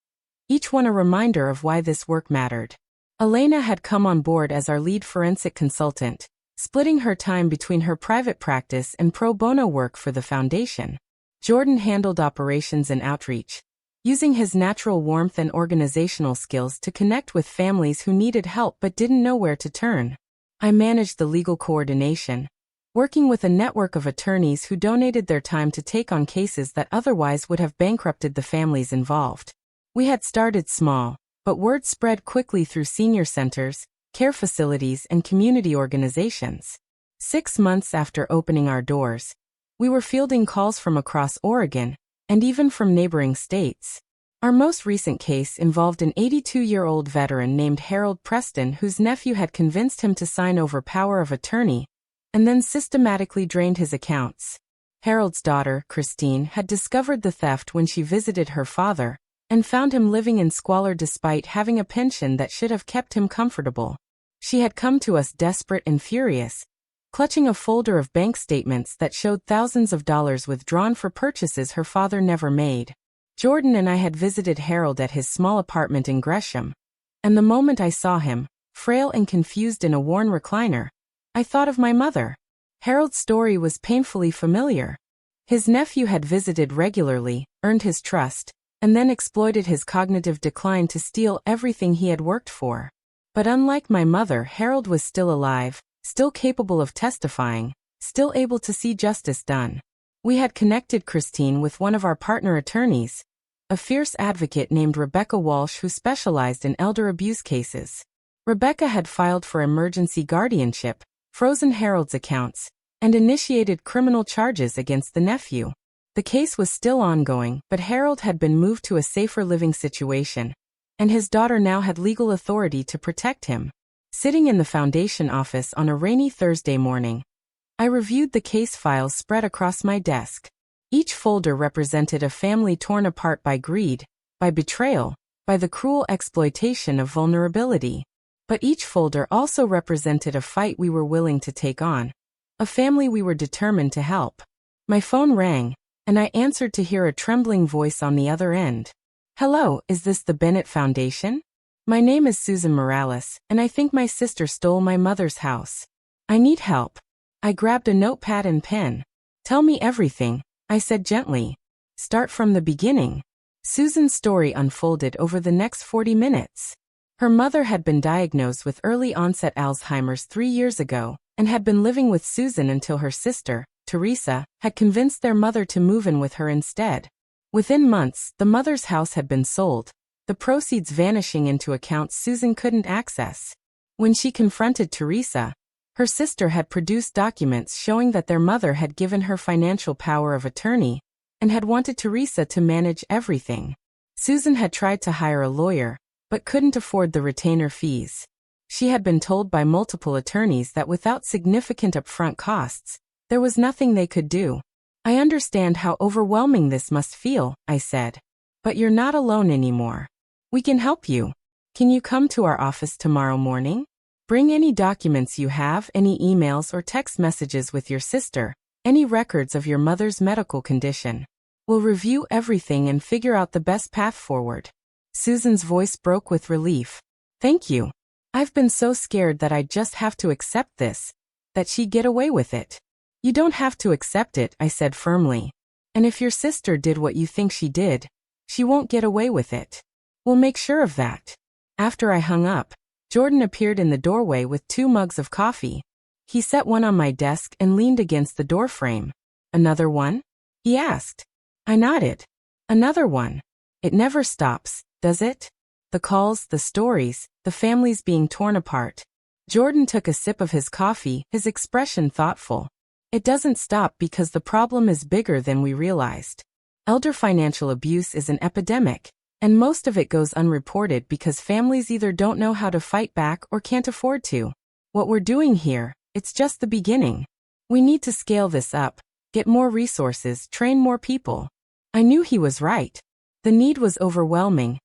each one a reminder of why this work mattered. Elena had come on board as our lead forensic consultant, splitting her time between her private practice and pro bono work for the foundation. Jordan handled operations and outreach, using his natural warmth and organizational skills to connect with families who needed help but didn't know where to turn. I managed the legal coordination, working with a network of attorneys who donated their time to take on cases that otherwise would have bankrupted the families involved. We had started small, but word spread quickly through senior centers, care facilities, and community organizations. 6 months after opening our doors, we were fielding calls from across Oregon, and even from neighboring states. Our most recent case involved an 82-year-old veteran named Harold Preston whose nephew had convinced him to sign over power of attorney, and then systematically drained his accounts. Harold's daughter, Christine, had discovered the theft when she visited her father, and found him living in squalor despite having a pension that should have kept him comfortable. She had come to us desperate and furious, clutching a folder of bank statements that showed thousands of dollars withdrawn for purchases her father never made. Jordan and I had visited Harold at his small apartment in Gresham, and the moment I saw him, frail and confused in a worn recliner, I thought of my mother. Harold's story was painfully familiar. His nephew had visited regularly, earned his trust, and then exploited his cognitive decline to steal everything he had worked for. But unlike my mother, Harold was still alive, still capable of testifying, still able to see justice done. We had connected Christine with one of our partner attorneys, a fierce advocate named Rebecca Walsh who specialized in elder abuse cases. Rebecca had filed for emergency guardianship, frozen Harold's accounts, and initiated criminal charges against the nephew. The case was still ongoing, but Harold had been moved to a safer living situation, and his daughter now had legal authority to protect him. Sitting in the foundation office on a rainy Thursday morning, I reviewed the case files spread across my desk. Each folder represented a family torn apart by greed, by betrayal, by the cruel exploitation of vulnerability. But each folder also represented a fight we were willing to take on, a family we were determined to help. My phone rang, and I answered to hear a trembling voice on the other end. "Hello, is this the Bennett Foundation? My name is Susan Morales, and I think my sister stole my mother's house. I need help." I grabbed a notepad and pen. "Tell me everything," I said gently. "Start from the beginning." Susan's story unfolded over the next 40 minutes. Her mother had been diagnosed with early-onset Alzheimer's 3 years ago, and had been living with Susan until her sister, Teresa, had convinced their mother to move in with her instead. Within months, the mother's house had been sold, the proceeds vanishing into accounts Susan couldn't access. When she confronted Teresa, her sister had produced documents showing that their mother had given her financial power of attorney, and had wanted Teresa to manage everything. Susan had tried to hire a lawyer, but couldn't afford the retainer fees. She had been told by multiple attorneys that without significant upfront costs, there was nothing they could do. "I understand how overwhelming this must feel," I said. "But you're not alone anymore. We can help you. Can you come to our office tomorrow morning? Bring any documents you have, any emails or text messages with your sister, any records of your mother's medical condition. We'll review everything and figure out the best path forward." Susan's voice broke with relief. "Thank you. I've been so scared that I'd just have to accept this, that she'd get away with it. You don't have to accept it, I said firmly. And if your sister did what you think she did, she won't get away with it. We'll make sure of that. After I hung up, Jordan appeared in the doorway with 2 mugs of coffee. He set one on my desk and leaned against the doorframe. Another one? He asked. I nodded. Another one. It never stops, does it? The calls, the stories, the families being torn apart. Jordan took a sip of his coffee, his expression thoughtful. It doesn't stop because the problem is bigger than we realized. Elder financial abuse is an epidemic, and most of it goes unreported because families either don't know how to fight back or can't afford to. What we're doing here, it's just the beginning. We need to scale this up, get more resources, train more people. I knew he was right. The need was overwhelming,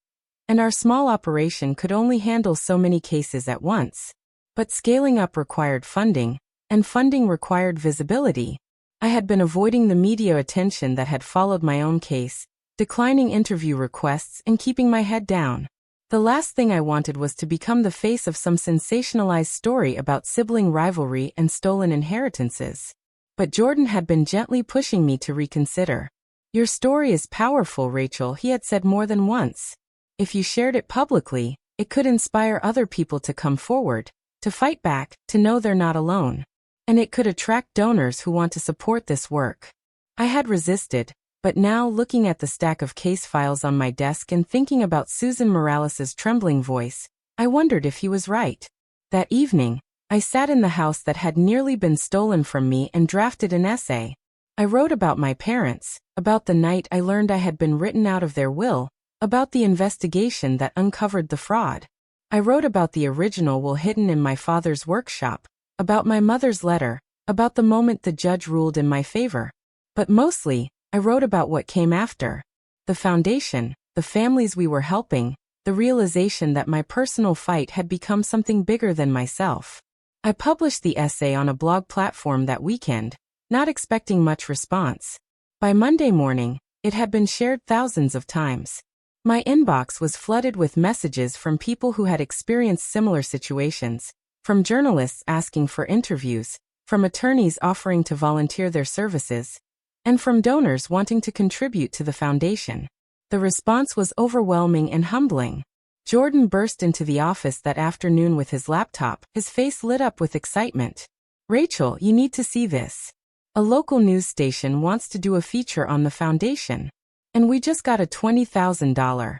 and our small operation could only handle so many cases at once. But scaling up required funding, and funding required visibility. I had been avoiding the media attention that had followed my own case, declining interview requests and keeping my head down. The last thing I wanted was to become the face of some sensationalized story about sibling rivalry and stolen inheritances. But Jordan had been gently pushing me to reconsider. Your story is powerful, Rachel, he had said more than once. If you shared it publicly, it could inspire other people to come forward, to fight back, to know they're not alone. And it could attract donors who want to support this work. I had resisted, but now looking at the stack of case files on my desk and thinking about Susan Morales's trembling voice, I wondered if he was right. That evening, I sat in the house that had nearly been stolen from me and drafted an essay. I wrote about my parents, about the night I learned I had been written out of their will, about the investigation that uncovered the fraud. I wrote about the original will hidden in my father's workshop, about my mother's letter, about the moment the judge ruled in my favor. But mostly, I wrote about what came after. The foundation, the families we were helping, the realization that my personal fight had become something bigger than myself. I published the essay on a blog platform that weekend, not expecting much response. By Monday morning, it had been shared thousands of times. My inbox was flooded with messages from people who had experienced similar situations, from journalists asking for interviews, from attorneys offering to volunteer their services, and from donors wanting to contribute to the foundation. The response was overwhelming and humbling. Jordan burst into the office that afternoon with his laptop, his face lit up with excitement. Rachel, you need to see this. A local news station wants to do a feature on the foundation. And we just got a $20,000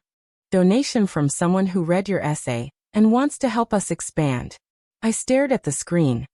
donation from someone who read your essay and wants to help us expand. I stared at the screen,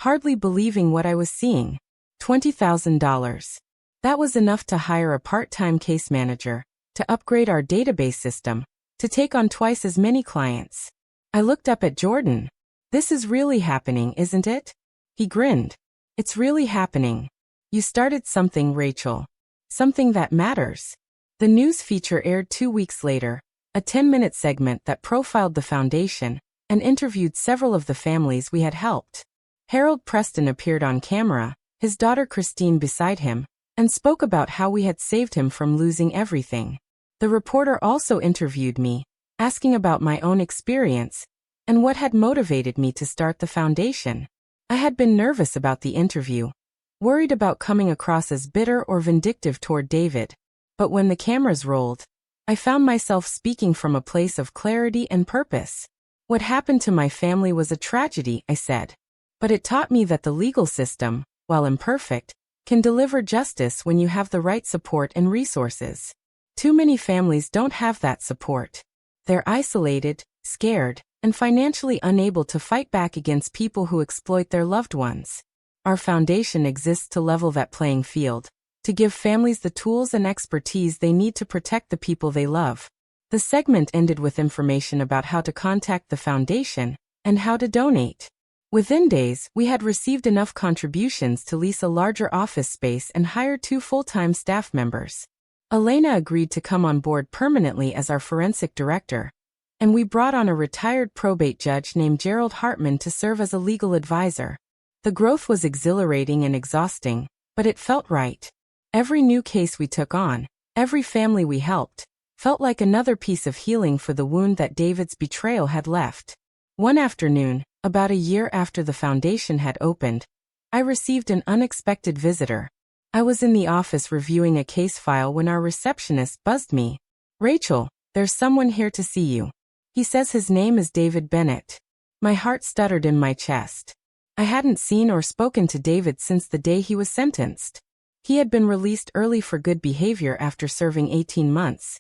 hardly believing what I was seeing. $20,000. That was enough to hire a part-time case manager, to upgrade our database system, to take on twice as many clients. I looked up at Jordan. This is really happening, isn't it? He grinned. It's really happening. You started something, Rachel. Something that matters. The news feature aired 2 weeks later, a 10-minute segment that profiled the foundation and interviewed several of the families we had helped. Harold Preston appeared on camera, his daughter Christine beside him, and spoke about how we had saved him from losing everything. The reporter also interviewed me, asking about my own experience and what had motivated me to start the foundation. I had been nervous about the interview, worried about coming across as bitter or vindictive toward David. But when the cameras rolled, I found myself speaking from a place of clarity and purpose. What happened to my family was a tragedy, I said. But it taught me that the legal system, while imperfect, can deliver justice when you have the right support and resources. Too many families don't have that support. They're isolated, scared, and financially unable to fight back against people who exploit their loved ones. Our foundation exists to level that playing field, to give families the tools and expertise they need to protect the people they love. The segment ended with information about how to contact the foundation and how to donate. Within days, we had received enough contributions to lease a larger office space and hire 2 full-time staff members. Elena agreed to come on board permanently as our forensic director, and we brought on a retired probate judge named Gerald Hartman to serve as a legal advisor. The growth was exhilarating and exhausting, but it felt right. Every new case we took on, every family we helped, felt like another piece of healing for the wound that David's betrayal had left. One afternoon, about a year after the foundation had opened, I received an unexpected visitor. I was in the office reviewing a case file when our receptionist buzzed me. "Rachel, there's someone here to see you. He says his name is David Bennett." My heart stuttered in my chest. I hadn't seen or spoken to David since the day he was sentenced. He had been released early for good behavior after serving 18 months.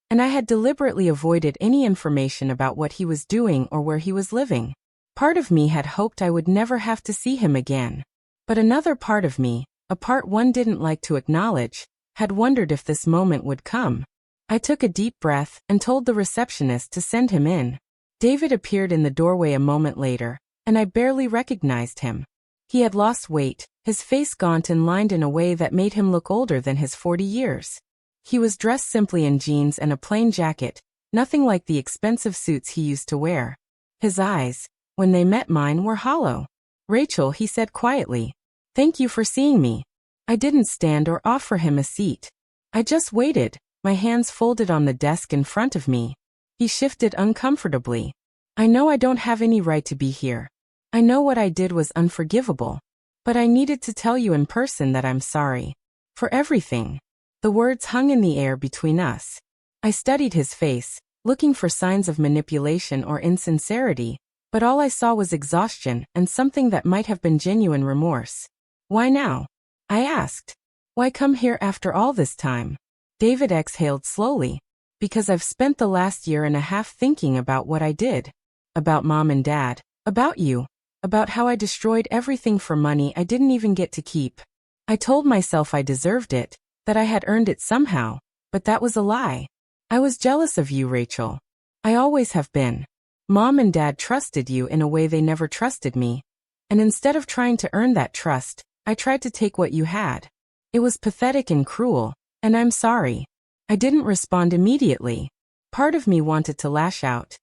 And I had deliberately avoided any information about what he was doing or where he was living. Part of me had hoped I would never have to see him again. But another part of me, a part one didn't like to acknowledge, had wondered if this moment would come. I took a deep breath and told the receptionist to send him in. David appeared in the doorway a moment later, and I barely recognized him. He had lost weight, his face gaunt and lined in a way that made him look older than his 40 years. He was dressed simply in jeans and a plain jacket, nothing like the expensive suits he used to wear. His eyes, when they met mine, were hollow. "Rachel," he said quietly. "Thank you for seeing me." I didn't stand or offer him a seat. I just waited, my hands folded on the desk in front of me. He shifted uncomfortably. "I know I don't have any right to be here. I know what I did was unforgivable. But I needed to tell you in person that I'm sorry. For everything." The words hung in the air between us. I studied his face, looking for signs of manipulation or insincerity, but all I saw was exhaustion and something that might have been genuine remorse. "Why now?" I asked. "Why come here after all this time?" David exhaled slowly. "Because I've spent the last year and a half thinking about what I did. About Mom and Dad. About you. About how I destroyed everything for money I didn't even get to keep. I told myself I deserved it, that I had earned it somehow, but that was a lie. I was jealous of you, Rachel. I always have been. Mom and Dad trusted you in a way they never trusted me. And instead of trying to earn that trust, I tried to take what you had. It was pathetic and cruel, and I'm sorry." I didn't respond immediately. Part of me wanted to lash out.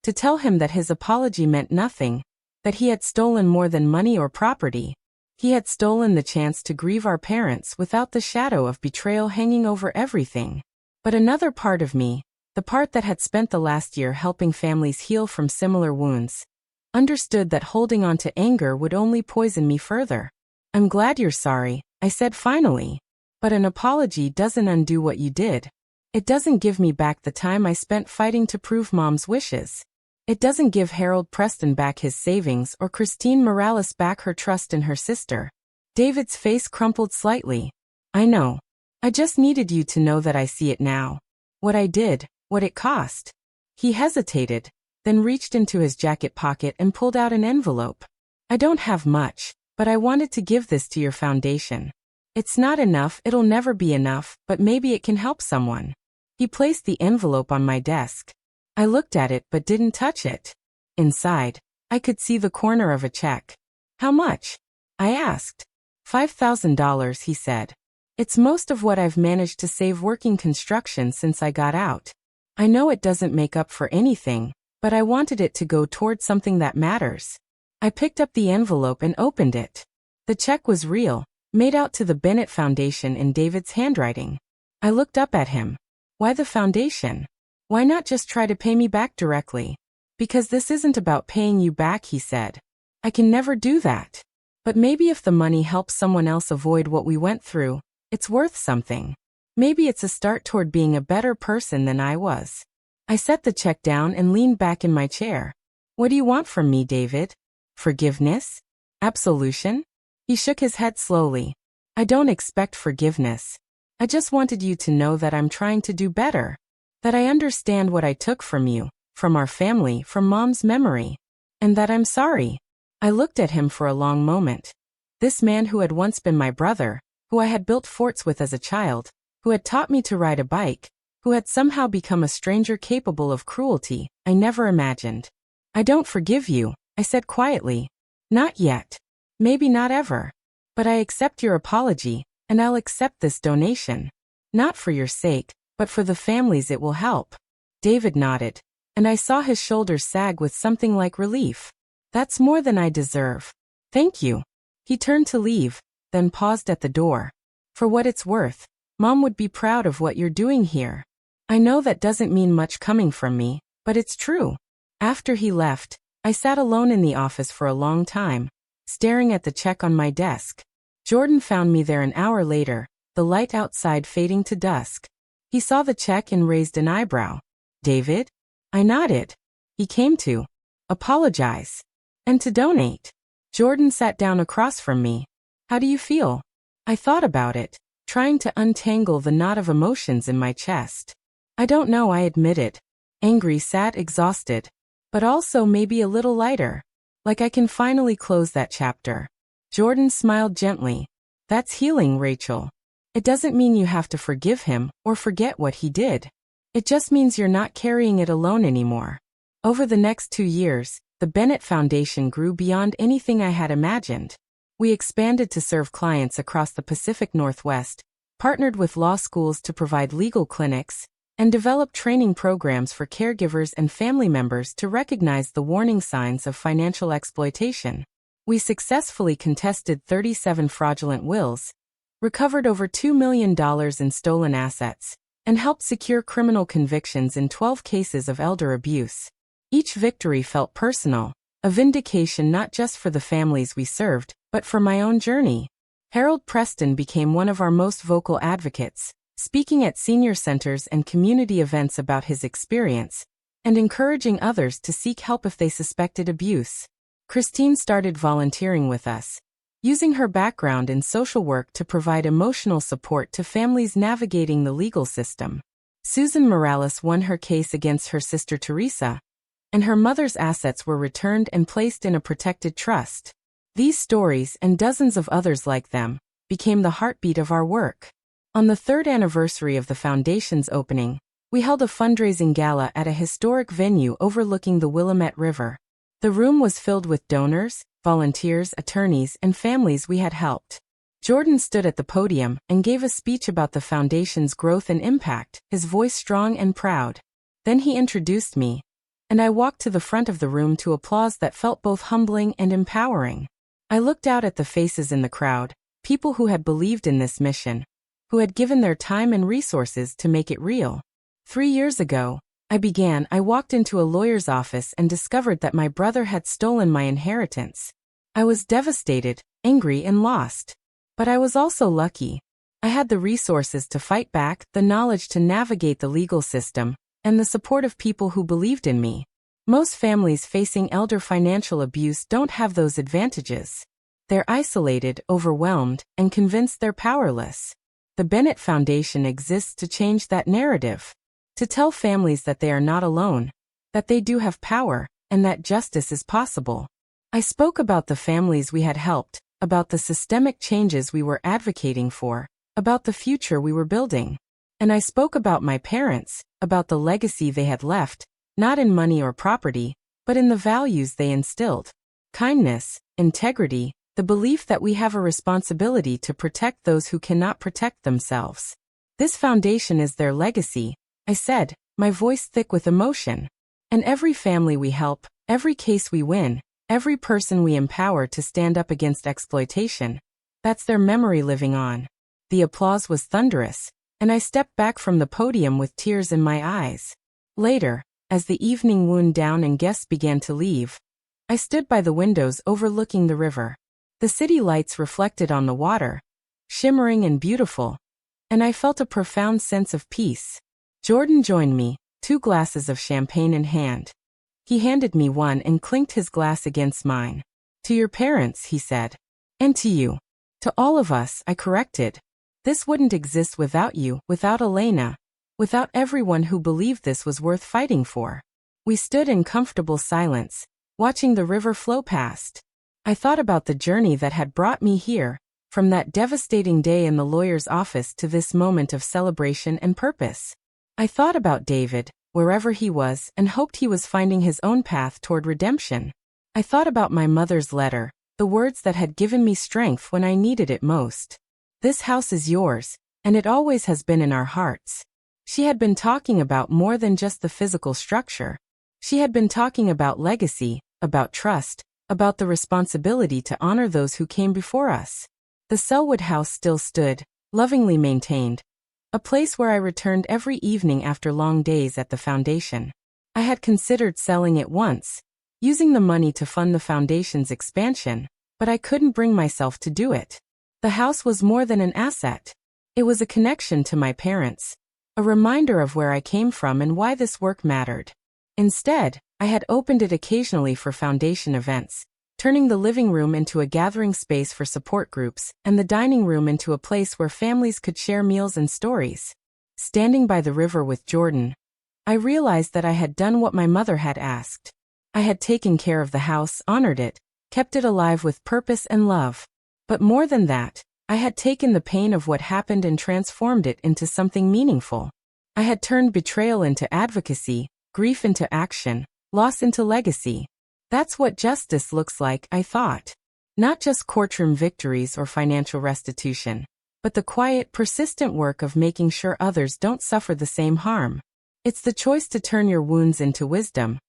To tell him that his apology meant nothing, that he had stolen more than money or property. He had stolen the chance to grieve our parents without the shadow of betrayal hanging over everything. But another part of me, the part that had spent the last year helping families heal from similar wounds, understood that holding on to anger would only poison me further. "I'm glad you're sorry," I said finally. "But an apology doesn't undo what you did. It doesn't give me back the time I spent fighting to prove Mom's wishes. It doesn't give Harold Preston back his savings or Christine Morales back her trust in her sister." David's face crumpled slightly. "I know. I just needed you to know that I see it now. What I did, what it cost." He hesitated, then reached into his jacket pocket and pulled out an envelope. "I don't have much, but I wanted to give this to your foundation. It's not enough, it'll never be enough, but maybe it can help someone." He placed the envelope on my desk. I looked at it but didn't touch it. Inside, I could see the corner of a check. "How much?" I asked. $5,000, he said. "It's most of what I've managed to save working construction since I got out. I know it doesn't make up for anything, but I wanted it to go toward something that matters." I picked up the envelope and opened it. The check was real, made out to the Bennett Foundation in David's handwriting. I looked up at him. "Why the foundation? Why not just try to pay me back directly?" "Because this isn't about paying you back," he said. "I can never do that. But maybe if the money helps someone else avoid what we went through, it's worth something. Maybe it's a start toward being a better person than I was." I set the check down and leaned back in my chair. "What do you want from me, David? Forgiveness? Absolution?" He shook his head slowly. "I don't expect forgiveness. I just wanted you to know that I'm trying to do better. That I understand what I took from you, from our family, from Mom's memory. And that I'm sorry." I looked at him for a long moment. This man who had once been my brother, who I had built forts with as a child, who had taught me to ride a bike, who had somehow become a stranger capable of cruelty I never imagined. "I don't forgive you," I said quietly. "Not yet. Maybe not ever. But I accept your apology, and I'll accept this donation. Not for your sake, but for the families it will help." David nodded, and I saw his shoulders sag with something like relief. "That's more than I deserve. Thank you." He turned to leave, then paused at the door. "For what it's worth, Mom would be proud of what you're doing here. I know that doesn't mean much coming from me, but it's true." After he left, I sat alone in the office for a long time, staring at the check on my desk. Jordan found me there an hour later, the light outside fading to dusk. He saw the check and raised an eyebrow. "David?" I nodded. He came to apologize and to donate. Jordan sat down across from me. "How do you feel?" I thought about it, trying to untangle the knot of emotions in my chest. "I don't know," I admitted. Angry, sad, exhausted. But also maybe a little lighter. Like I can finally close that chapter. Jordan smiled gently. "That's healing, Rachel. It doesn't mean you have to forgive him or forget what he did. It just means you're not carrying it alone anymore." Over the next 2 years, the Bennett Foundation grew beyond anything I had imagined. We expanded to serve clients across the Pacific Northwest, partnered with law schools to provide legal clinics, and developed training programs for caregivers and family members to recognize the warning signs of financial exploitation. We successfully contested 37 fraudulent wills, recovered over $2 million in stolen assets, and helped secure criminal convictions in 12 cases of elder abuse. Each victory felt personal, a vindication not just for the families we served, but for my own journey. Harold Preston became one of our most vocal advocates, speaking at senior centers and community events about his experience, and encouraging others to seek help if they suspected abuse. Christine started volunteering with us, using her background in social work to provide emotional support to families navigating the legal system. Susan Morales won her case against her sister Teresa, and her mother's assets were returned and placed in a protected trust. These stories, and dozens of others like them, became the heartbeat of our work. On the 3rd anniversary of the Foundation's opening, we held a fundraising gala at a historic venue overlooking the Willamette River. The room was filled with donors, volunteers, attorneys, and families we had helped. Jordan stood at the podium and gave a speech about the Foundation's growth and impact, his voice strong and proud. Then he introduced me, and I walked to the front of the room to applause that felt both humbling and empowering. I looked out at the faces in the crowd, people who had believed in this mission, who had given their time and resources to make it real. 3 years ago, I walked into a lawyer's office and discovered that my brother had stolen my inheritance. I was devastated, angry, and lost. But I was also lucky. I had the resources to fight back, the knowledge to navigate the legal system, and the support of people who believed in me. Most families facing elder financial abuse don't have those advantages. They're isolated, overwhelmed, and convinced they're powerless. The Bennett Foundation exists to change that narrative. To tell families that they are not alone, that they do have power, and that justice is possible. I spoke about the families we had helped, about the systemic changes we were advocating for, about the future we were building. And I spoke about my parents, about the legacy they had left, not in money or property, but in the values they instilled. Kindness, integrity, the belief that we have a responsibility to protect those who cannot protect themselves. This foundation is their legacy, I said, my voice thick with emotion. And every family we help, every case we win, every person we empower to stand up against exploitation, that's their memory living on. The applause was thunderous, and I stepped back from the podium with tears in my eyes. Later, as the evening wound down and guests began to leave, I stood by the windows overlooking the river. The city lights reflected on the water, shimmering and beautiful, and I felt a profound sense of peace. Jordan joined me, 2 glasses of champagne in hand. He handed me one and clinked his glass against mine. "To your parents," he said. "And to you. To all of us," I corrected. "This wouldn't exist without you, without Elena, without everyone who believed this was worth fighting for." We stood in comfortable silence, watching the river flow past. I thought about the journey that had brought me here, from that devastating day in the lawyer's office to this moment of celebration and purpose. I thought about David, wherever he was, and hoped he was finding his own path toward redemption. I thought about my mother's letter, the words that had given me strength when I needed it most. "This house is yours, and it always has been in our hearts." She had been talking about more than just the physical structure. She had been talking about legacy, about trust, about the responsibility to honor those who came before us. The Selwood house still stood, lovingly maintained, a place where I returned every evening after long days at the foundation. I had considered selling it once, using the money to fund the foundation's expansion, but I couldn't bring myself to do it. The house was more than an asset. It was a connection to my parents, a reminder of where I came from and why this work mattered. Instead, I had opened it occasionally for foundation events, turning the living room into a gathering space for support groups and the dining room into a place where families could share meals and stories. Standing by the river with Jordan, I realized that I had done what my mother had asked. I had taken care of the house, honored it, kept it alive with purpose and love. But more than that, I had taken the pain of what happened and transformed it into something meaningful. I had turned betrayal into advocacy, grief into action, loss into legacy. That's what justice looks like, I thought. Not just courtroom victories or financial restitution, but the quiet, persistent work of making sure others don't suffer the same harm. It's the choice to turn your wounds into wisdom,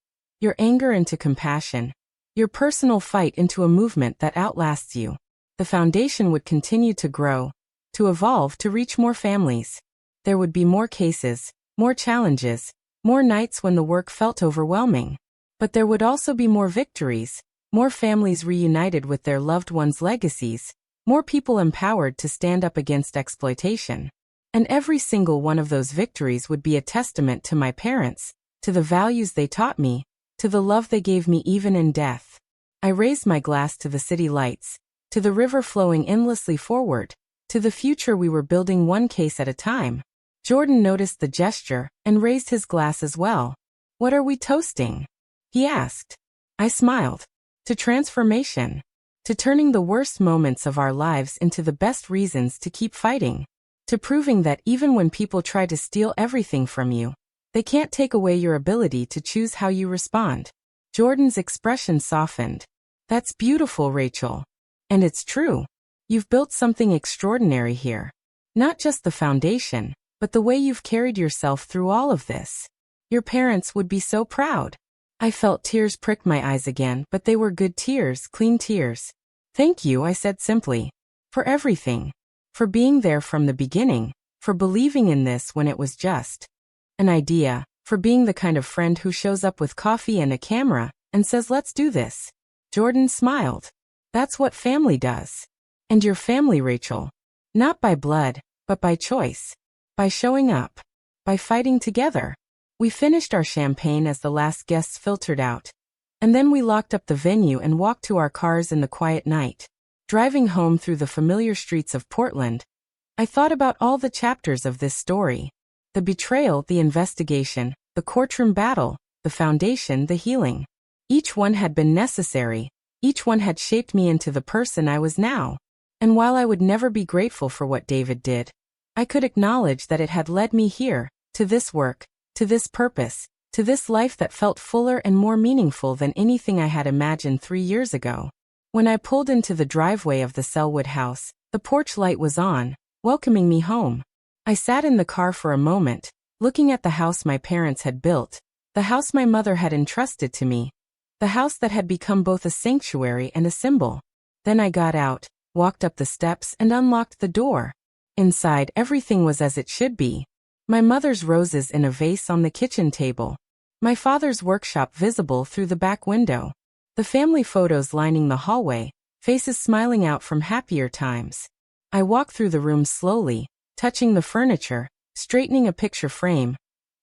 your anger into compassion, your personal fight into a movement that outlasts you. The foundation would continue to grow, to evolve, to reach more families. There would be more cases, more challenges, more nights when the work felt overwhelming. But there would also be more victories, more families reunited with their loved ones' legacies, more people empowered to stand up against exploitation. And every single one of those victories would be a testament to my parents, to the values they taught me, to the love they gave me even in death. I raised my glass to the city lights, to the river flowing endlessly forward, to the future we were building one case at a time. Jordan noticed the gesture and raised his glass as well. "What are we toasting?" he asked. I smiled. To transformation. To turning the worst moments of our lives into the best reasons to keep fighting. To proving that even when people try to steal everything from you, they can't take away your ability to choose how you respond. Jordan's expression softened. "That's beautiful, Rachel. And it's true. You've built something extraordinary here. Not just the foundation, but the way you've carried yourself through all of this. Your parents would be so proud." I felt tears prick my eyes again, but they were good tears, clean tears. "Thank you," I said simply. "For everything. For being there from the beginning. For believing in this when it was just an idea. For being the kind of friend who shows up with coffee and a camera and says, 'Let's do this.'" Jordan smiled. "That's what family does. And your family, Rachel. Not by blood, but by choice. By showing up. By fighting together." We finished our champagne as the last guests filtered out. And then we locked up the venue and walked to our cars in the quiet night. Driving home through the familiar streets of Portland, I thought about all the chapters of this story. The betrayal, the investigation, the courtroom battle, the foundation, the healing. Each one had been necessary. Each one had shaped me into the person I was now. And while I would never be grateful for what David did, I could acknowledge that it had led me here, to this work, to this purpose, to this life that felt fuller and more meaningful than anything I had imagined 3 years ago. When I pulled into the driveway of the Selwood house, the porch light was on, welcoming me home. I sat in the car for a moment, looking at the house my parents had built, the house my mother had entrusted to me, the house that had become both a sanctuary and a symbol. Then I got out, walked up the steps and unlocked the door. Inside, everything was as it should be. My mother's roses in a vase on the kitchen table. My father's workshop visible through the back window. The family photos lining the hallway, faces smiling out from happier times. I walked through the room slowly, touching the furniture, straightening a picture frame,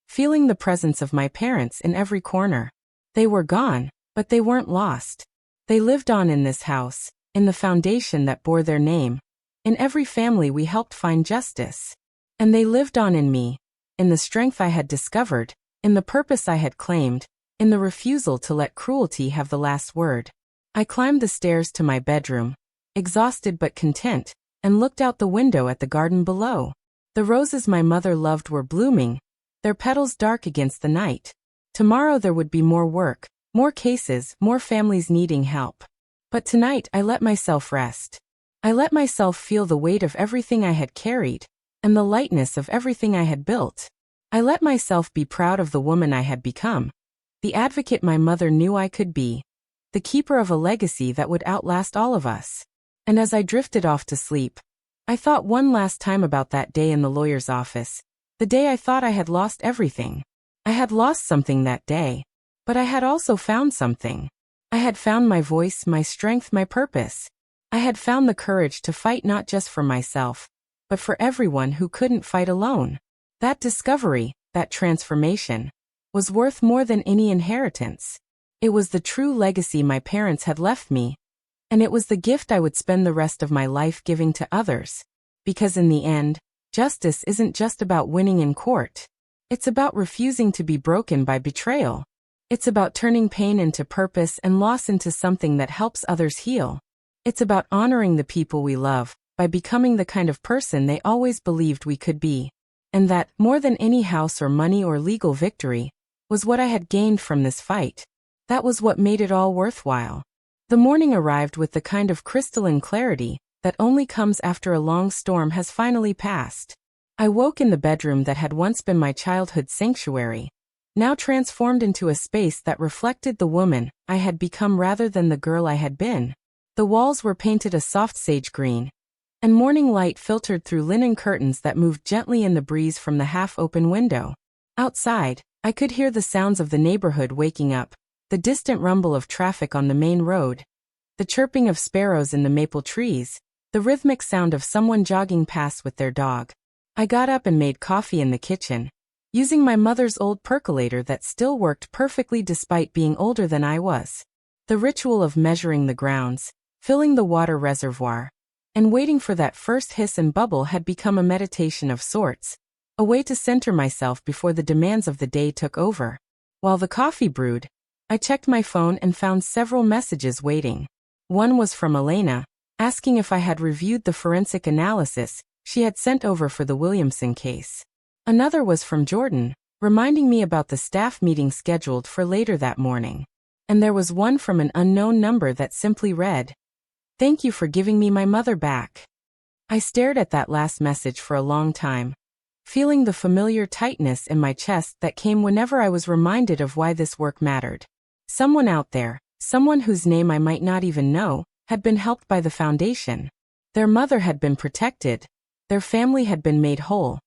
feeling the presence of my parents in every corner. They were gone, but they weren't lost. They lived on in this house, in the foundation that bore their name. In every family we helped find justice. And they lived on in me, in the strength I had discovered, in the purpose I had claimed, in the refusal to let cruelty have the last word. I climbed the stairs to my bedroom, exhausted but content, and looked out the window at the garden below. The roses my mother loved were blooming, their petals dark against the night. Tomorrow there would be more work, more cases, more families needing help. But tonight I let myself rest. I let myself feel the weight of everything I had carried, and the lightness of everything I had built. I let myself be proud of the woman I had become, the advocate my mother knew I could be, the keeper of a legacy that would outlast all of us. And as I drifted off to sleep, I thought one last time about that day in the lawyer's office, the day I thought I had lost everything. I had lost something that day, but I had also found something. I had found my voice, my strength, my purpose. I had found the courage to fight not just for myself, but for everyone who couldn't fight alone. That discovery, that transformation, was worth more than any inheritance. It was the true legacy my parents had left me, and it was the gift I would spend the rest of my life giving to others. Because in the end, justice isn't just about winning in court. It's about refusing to be broken by betrayal. It's about turning pain into purpose and loss into something that helps others heal. It's about honoring the people we love by becoming the kind of person they always believed we could be. And that, more than any house or money or legal victory, was what I had gained from this fight. That was what made it all worthwhile. The morning arrived with the kind of crystalline clarity that only comes after a long storm has finally passed. I woke in the bedroom that had once been my childhood sanctuary, now transformed into a space that reflected the woman I had become rather than the girl I had been. The walls were painted a soft sage green, and morning light filtered through linen curtains that moved gently in the breeze from the half-open window. Outside, I could hear the sounds of the neighborhood waking up, the distant rumble of traffic on the main road, the chirping of sparrows in the maple trees, the rhythmic sound of someone jogging past with their dog. I got up and made coffee in the kitchen, using my mother's old percolator that still worked perfectly despite being older than I was. The ritual of measuring the grounds, filling the water reservoir, and waiting for that first hiss and bubble had become a meditation of sorts, a way to center myself before the demands of the day took over. While the coffee brewed, I checked my phone and found several messages waiting. One was from Elena, asking if I had reviewed the forensic analysis she had sent over for the Williamson case. Another was from Jordan, reminding me about the staff meeting scheduled for later that morning. And there was one from an unknown number that simply read, "Thank you for giving me my mother back." I stared at that last message for a long time, feeling the familiar tightness in my chest that came whenever I was reminded of why this work mattered. Someone out there, someone whose name I might not even know, had been helped by the foundation. Their mother had been protected, their family had been made whole,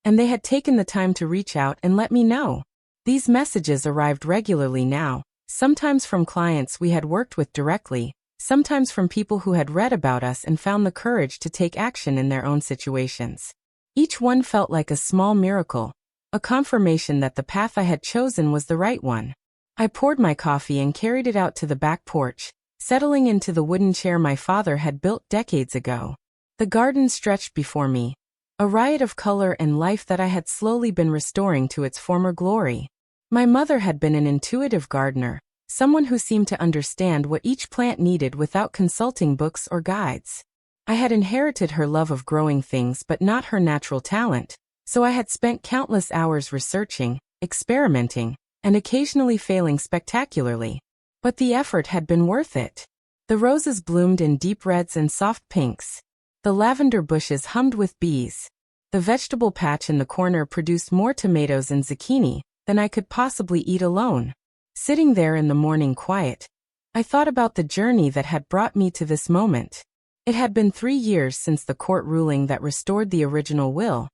and they had taken the time to reach out and let me know. These messages arrived regularly now, sometimes from clients we had worked with directly, sometimes from people who had read about us and found the courage to take action in their own situations. Each one felt like a small miracle, a confirmation that the path I had chosen was the right one. I poured my coffee and carried it out to the back porch, settling into the wooden chair my father had built decades ago. The garden stretched before me, a riot of color and life that I had slowly been restoring to its former glory. My mother had been an intuitive gardener, someone who seemed to understand what each plant needed without consulting books or guides. I had inherited her love of growing things but not her natural talent, so I had spent countless hours researching, experimenting, and occasionally failing spectacularly. But the effort had been worth it. The roses bloomed in deep reds and soft pinks. The lavender bushes hummed with bees. The vegetable patch in the corner produced more tomatoes and zucchini than I could possibly eat alone. Sitting there in the morning quiet, I thought about the journey that had brought me to this moment. It had been 3 years since the court ruling that restored the original will,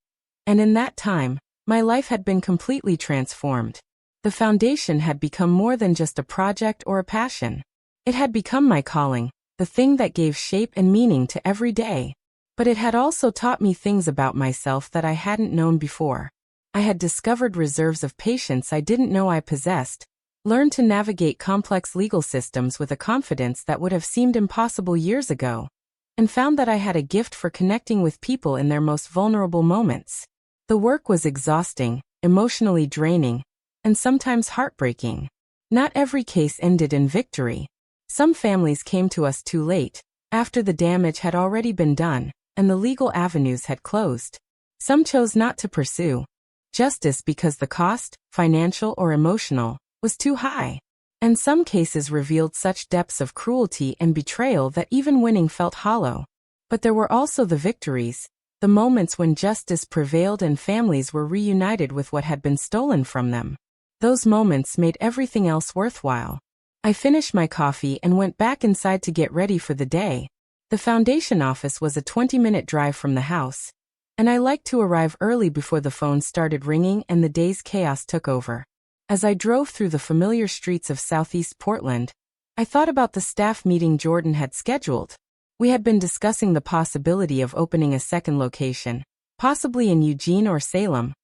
and in that time, my life had been completely transformed. The foundation had become more than just a project or a passion. It had become my calling, the thing that gave shape and meaning to every day. But it had also taught me things about myself that I hadn't known before. I had discovered reserves of patience I didn't know I possessed, learned to navigate complex legal systems with a confidence that would have seemed impossible years ago, and found that I had a gift for connecting with people in their most vulnerable moments. The work was exhausting, emotionally draining, and sometimes heartbreaking. Not every case ended in victory. Some families came to us too late, after the damage had already been done, and the legal avenues had closed. Some chose not to pursue justice because the cost, financial or emotional, was too high. And some cases revealed such depths of cruelty and betrayal that even winning felt hollow. But there were also the victories, the moments when justice prevailed and families were reunited with what had been stolen from them. Those moments made everything else worthwhile. I finished my coffee and went back inside to get ready for the day. The foundation office was a 20-minute drive from the house, and I liked to arrive early before the phone started ringing and the day's chaos took over. As I drove through the familiar streets of Southeast Portland, I thought about the staff meeting Jordan had scheduled. We had been discussing the possibility of opening a second location, possibly in Eugene or Salem,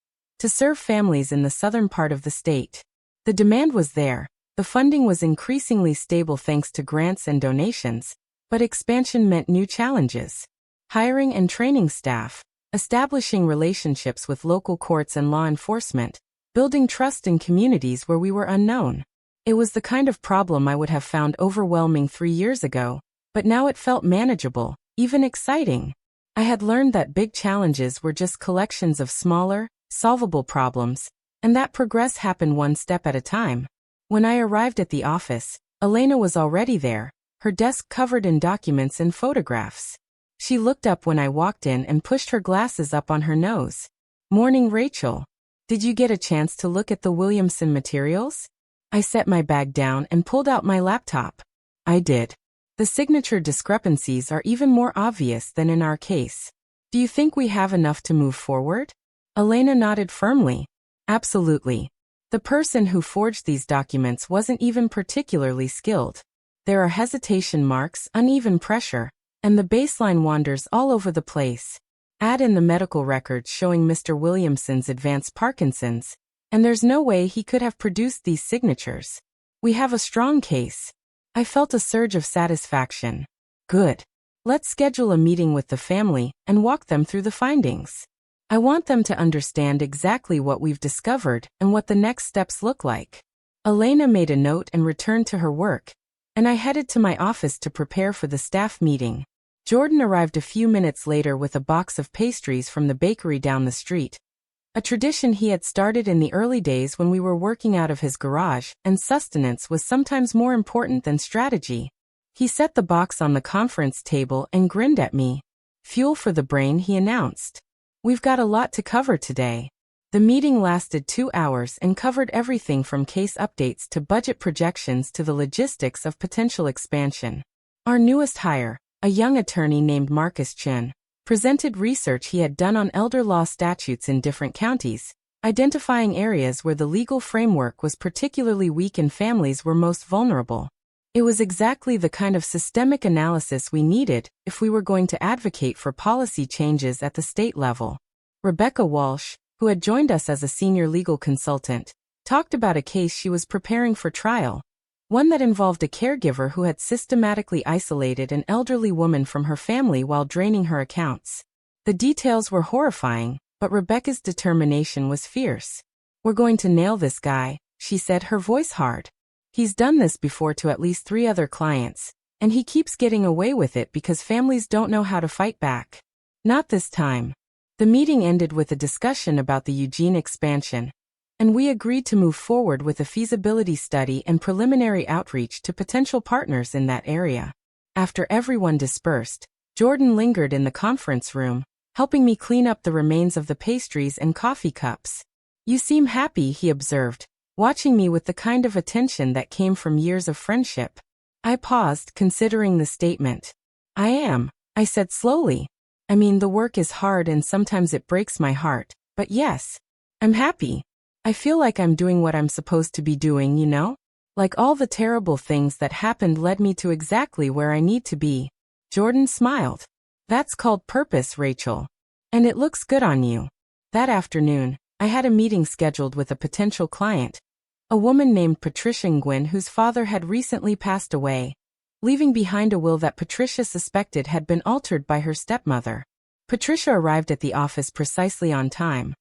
to serve families in the southern part of the state. The demand was there, the funding was increasingly stable thanks to grants and donations, but expansion meant new challenges. Hiring and training staff, establishing relationships with local courts and law enforcement, building trust in communities where we were unknown. It was the kind of problem I would have found overwhelming 3 years ago, but now it felt manageable, even exciting. I had learned that big challenges were just collections of smaller, solvable problems, and that progress happened one step at a time. When I arrived at the office, Elena was already there, her desk covered in documents and photographs. She looked up when I walked in and pushed her glasses up on her nose. "Morning, Rachel. Did you get a chance to look at the Williamson materials?" I set my bag down and pulled out my laptop. I did. The signature discrepancies are even more obvious than in our case. Do you think we have enough to move forward? Elena nodded firmly. Absolutely. The person who forged these documents wasn't even particularly skilled. There are hesitation marks, uneven pressure, and the baseline wanders all over the place. Add in the medical records showing Mr. Williamson's advanced Parkinson's, and there's no way he could have produced these signatures. We have a strong case. I felt a surge of satisfaction. Good. Let's schedule a meeting with the family and walk them through the findings. I want them to understand exactly what we've discovered and what the next steps look like. Elena made a note and returned to her work, and I headed to my office to prepare for the staff meeting. Jordan arrived a few minutes later with a box of pastries from the bakery down the street, a tradition he had started in the early days when we were working out of his garage, and sustenance was sometimes more important than strategy. He set the box on the conference table and grinned at me. "Fuel for the brain," he announced. "We've got a lot to cover today." The meeting lasted 2 hours and covered everything from case updates to budget projections to the logistics of potential expansion. Our newest hire, a young attorney named Marcus Chen, presented research he had done on elder law statutes in different counties, identifying areas where the legal framework was particularly weak and families were most vulnerable. It was exactly the kind of systemic analysis we needed if we were going to advocate for policy changes at the state level. Rebecca Walsh, who had joined us as a senior legal consultant, talked about a case she was preparing for trial, one that involved a caregiver who had systematically isolated an elderly woman from her family while draining her accounts. The details were horrifying, but Rebecca's determination was fierce. "We're going to nail this guy," she said, her voice hard. "He's done this before to at least 3 other clients, and he keeps getting away with it because families don't know how to fight back. Not this time." The meeting ended with a discussion about the Eugene expansion, and we agreed to move forward with a feasibility study and preliminary outreach to potential partners in that area. After everyone dispersed, Jordan lingered in the conference room, helping me clean up the remains of the pastries and coffee cups. "You seem happy," he observed, watching me with the kind of attention that came from years of friendship. I paused, considering the statement. "I am," I said slowly. "I mean, the work is hard and sometimes it breaks my heart, but yes, I'm happy. I feel like I'm doing what I'm supposed to be doing, you know? Like all the terrible things that happened led me to exactly where I need to be." Jordan smiled. "That's called purpose, Rachel. And it looks good on you." That afternoon, I had a meeting scheduled with a potential client, a woman named Patricia Nguyen whose father had recently passed away, leaving behind a will that Patricia suspected had been altered by her stepmother. Patricia arrived at the office precisely on time.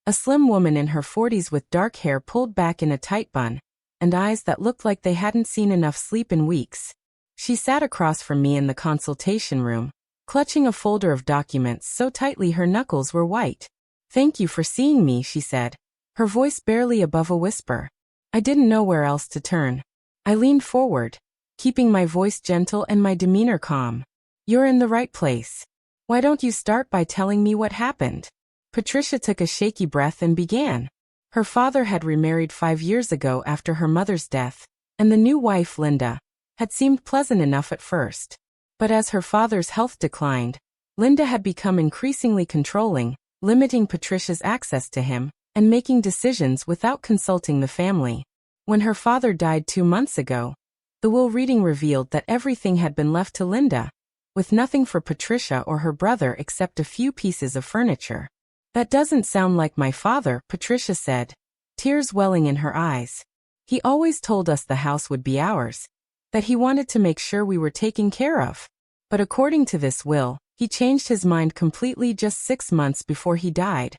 A slim woman in her 40s with dark hair pulled back in a tight bun, and eyes that looked like they hadn't seen enough sleep in weeks. She sat across from me in the consultation room, clutching a folder of documents so tightly her knuckles were white. "Thank you for seeing me," she said, her voice barely above a whisper. I didn't know where else to turn. I leaned forward, keeping my voice gentle and my demeanor calm. "You're in the right place. Why don't you start by telling me what happened?" Patricia took a shaky breath and began. Her father had remarried 5 years ago after her mother's death, and the new wife, Linda, had seemed pleasant enough at first. But as her father's health declined, Linda had become increasingly controlling, limiting Patricia's access to him, and making decisions without consulting the family. When her father died 2 months ago, The will reading revealed that everything had been left to Linda, with nothing for Patricia or her brother except a few pieces of furniture. That doesn't sound like my father, Patricia said, tears welling in her eyes. He always told us the house would be ours, that he wanted to make sure we were taken care of. But according to this will, he changed his mind completely just 6 months before he died,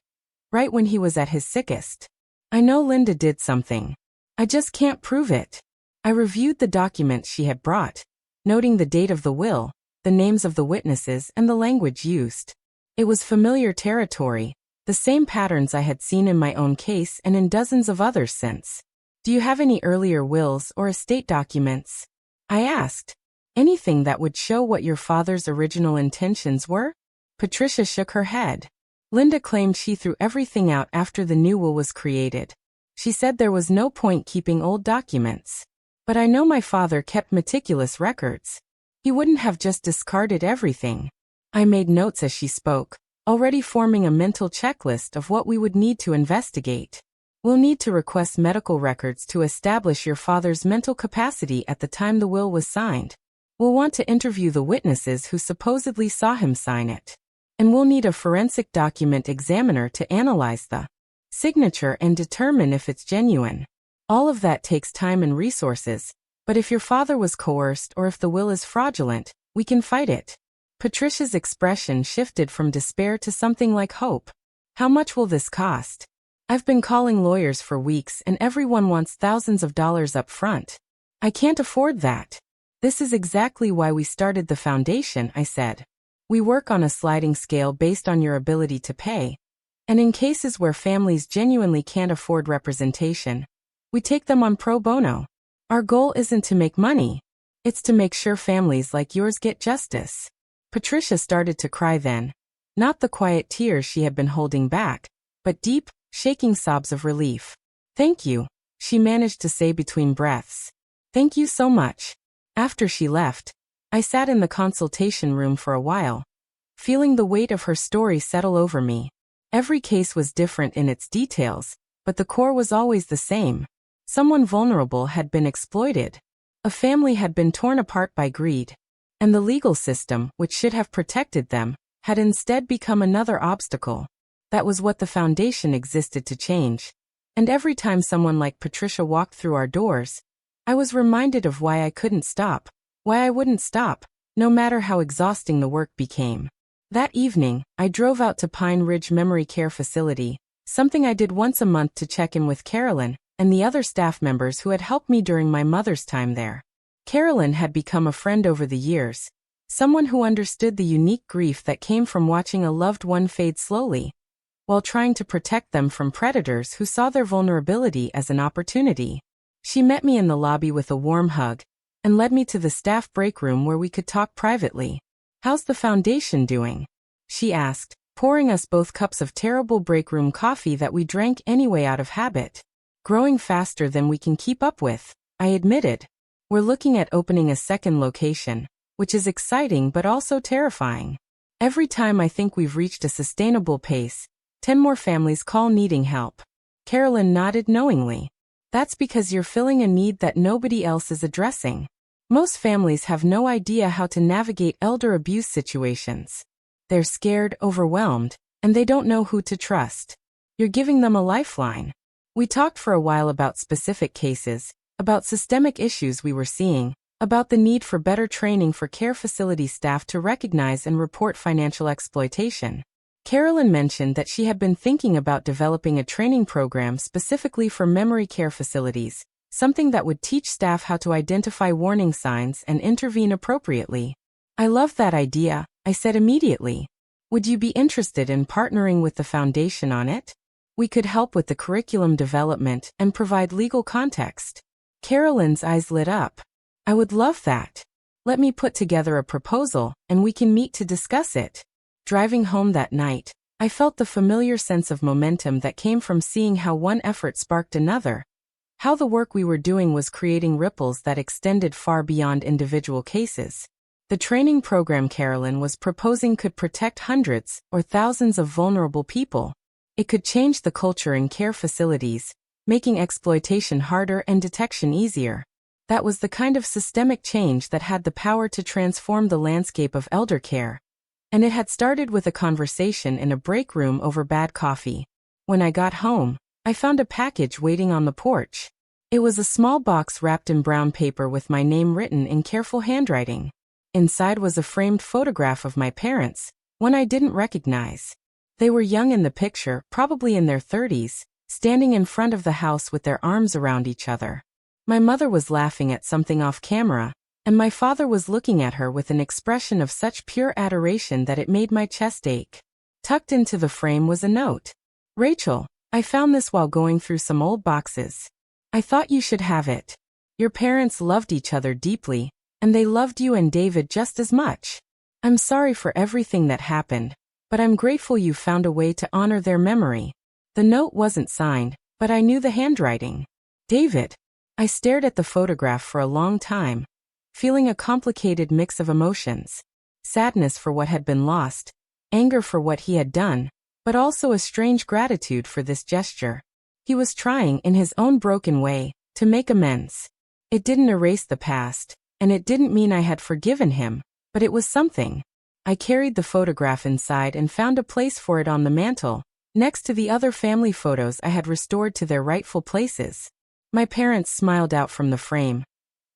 right when he was at his sickest. I know Linda did something. I just can't prove it. I reviewed the documents she had brought, noting the date of the will, the names of the witnesses, and the language used. It was familiar territory, the same patterns I had seen in my own case and in dozens of others since. Do you have any earlier wills or estate documents? I asked. Anything that would show what your father's original intentions were? Patricia shook her head. Linda claimed she threw everything out after the new will was created. She said there was no point keeping old documents. But I know my father kept meticulous records. He wouldn't have just discarded everything. I made notes as she spoke, already forming a mental checklist of what we would need to investigate. We'll need to request medical records to establish your father's mental capacity at the time the will was signed. We'll want to interview the witnesses who supposedly saw him sign it. And we'll need a forensic document examiner to analyze the signature and determine if it's genuine. All of that takes time and resources, but if your father was coerced or if the will is fraudulent, we can fight it. Patricia's expression shifted from despair to something like hope. How much will this cost? I've been calling lawyers for weeks and everyone wants thousands of dollars up front. I can't afford that. This is exactly why we started the foundation, I said. We work on a sliding scale based on your ability to pay. And in cases where families genuinely can't afford representation, we take them on pro bono. Our goal isn't to make money. It's to make sure families like yours get justice. Patricia started to cry then. Not the quiet tears she had been holding back, but deep, shaking sobs of relief. Thank you, she managed to say between breaths. Thank you so much. After she left, I sat in the consultation room for a while, feeling the weight of her story settle over me. Every case was different in its details, but the core was always the same. Someone vulnerable had been exploited. A family had been torn apart by greed. And the legal system, which should have protected them, had instead become another obstacle. That was what the foundation existed to change. And every time someone like Patricia walked through our doors, I was reminded of why I couldn't stop, why I wouldn't stop, no matter how exhausting the work became. That evening, I drove out to Pine Ridge Memory Care Facility, something I did once a month to check in with Carolyn and the other staff members who had helped me during my mother's time there. Carolyn had become a friend over the years, someone who understood the unique grief that came from watching a loved one fade slowly, while trying to protect them from predators who saw their vulnerability as an opportunity. She met me in the lobby with a warm hug, and led me to the staff break room where we could talk privately. "How's the foundation doing?" she asked, pouring us both cups of terrible break room coffee that we drank anyway out of habit. "Growing faster than we can keep up with," I admitted. "We're looking at opening a second location, which is exciting but also terrifying. Every time I think we've reached a sustainable pace, 10 more families call needing help." Carolyn nodded knowingly. "That's because you're filling a need that nobody else is addressing. Most families have no idea how to navigate elder abuse situations. They're scared, overwhelmed, and they don't know who to trust. You're giving them a lifeline." We talked for a while about specific cases, about systemic issues we were seeing, about the need for better training for care facility staff to recognize and report financial exploitation. Carolyn mentioned that she had been thinking about developing a training program specifically for memory care facilities, something that would teach staff how to identify warning signs and intervene appropriately. "I love that idea," I said immediately. "Would you be interested in partnering with the foundation on it? We could help with the curriculum development and provide legal context." Carolyn's eyes lit up. "I would love that. Let me put together a proposal, and we can meet to discuss it." Driving home that night, I felt the familiar sense of momentum that came from seeing how one effort sparked another, how the work we were doing was creating ripples that extended far beyond individual cases. The training program Carolyn was proposing could protect hundreds or thousands of vulnerable people. It could change the culture in care facilities, making exploitation harder and detection easier. That was the kind of systemic change that had the power to transform the landscape of elder care. And it had started with a conversation in a break room over bad coffee. When I got home, I found a package waiting on the porch. It was a small box wrapped in brown paper with my name written in careful handwriting. Inside was a framed photograph of my parents, one I didn't recognize. They were young in the picture, probably in their 30s, standing in front of the house with their arms around each other. My mother was laughing at something off camera, and my father was looking at her with an expression of such pure adoration that it made my chest ache. Tucked into the frame was a note. "Rachel, I found this while going through some old boxes. I thought you should have it. Your parents loved each other deeply, and they loved you and David just as much. I'm sorry for everything that happened, but I'm grateful you found a way to honor their memory." The note wasn't signed, but I knew the handwriting. David. I stared at the photograph for a long time, feeling a complicated mix of emotions. Sadness for what had been lost, anger for what he had done, but also a strange gratitude for this gesture. He was trying, in his own broken way, to make amends. It didn't erase the past, and it didn't mean I had forgiven him, but it was something. I carried the photograph inside and found a place for it on the mantel, next to the other family photos I had restored to their rightful places. My parents smiled out from the frame,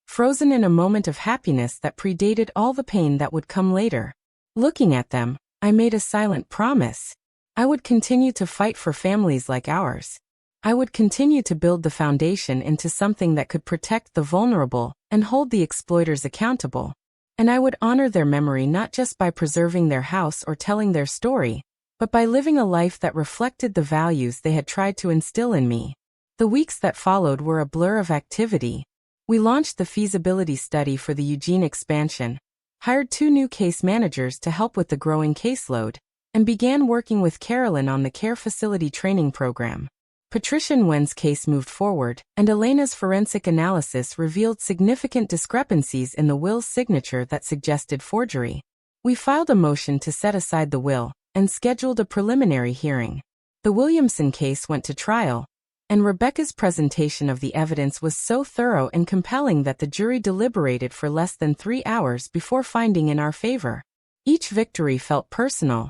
frozen in a moment of happiness that predated all the pain that would come later. Looking at them, I made a silent promise. I would continue to fight for families like ours. I would continue to build the foundation into something that could protect the vulnerable and hold the exploiters accountable. And I would honor their memory not just by preserving their house or telling their story, but by living a life that reflected the values they had tried to instill in me. The weeks that followed were a blur of activity. We launched the feasibility study for the Eugene expansion, hired 2 new case managers to help with the growing caseload, and began working with Carolyn on the care facility training program. Patricia Nguyen's case moved forward, and Elena's forensic analysis revealed significant discrepancies in the will's signature that suggested forgery. We filed a motion to set aside the will, and scheduled a preliminary hearing. The Williamson case went to trial, and Rebecca's presentation of the evidence was so thorough and compelling that the jury deliberated for less than 3 hours before finding in our favor. Each victory felt personal,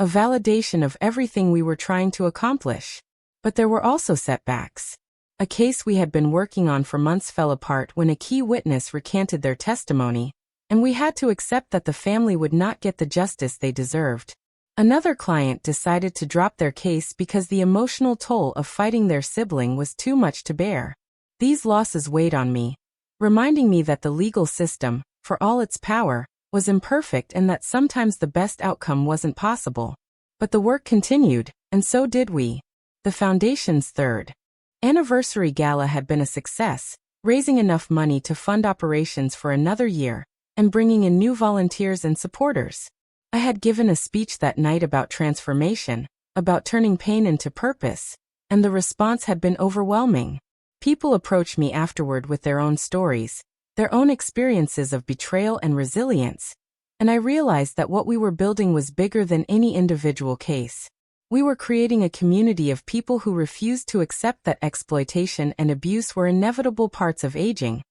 a validation of everything we were trying to accomplish. But there were also setbacks. A case we had been working on for months fell apart when a key witness recanted their testimony, and we had to accept that the family would not get the justice they deserved. Another client decided to drop their case because the emotional toll of fighting their sibling was too much to bear. These losses weighed on me, reminding me that the legal system, for all its power, was imperfect and that sometimes the best outcome wasn't possible. But the work continued, and so did we. The Foundation's 3rd anniversary gala had been a success, raising enough money to fund operations for another year, and bringing in new volunteers and supporters. I had given a speech that night about transformation, about turning pain into purpose, and the response had been overwhelming. People approached me afterward with their own stories, their own experiences of betrayal and resilience, and I realized that what we were building was bigger than any individual case. We were creating a community of people who refused to accept that exploitation and abuse were inevitable parts of aging,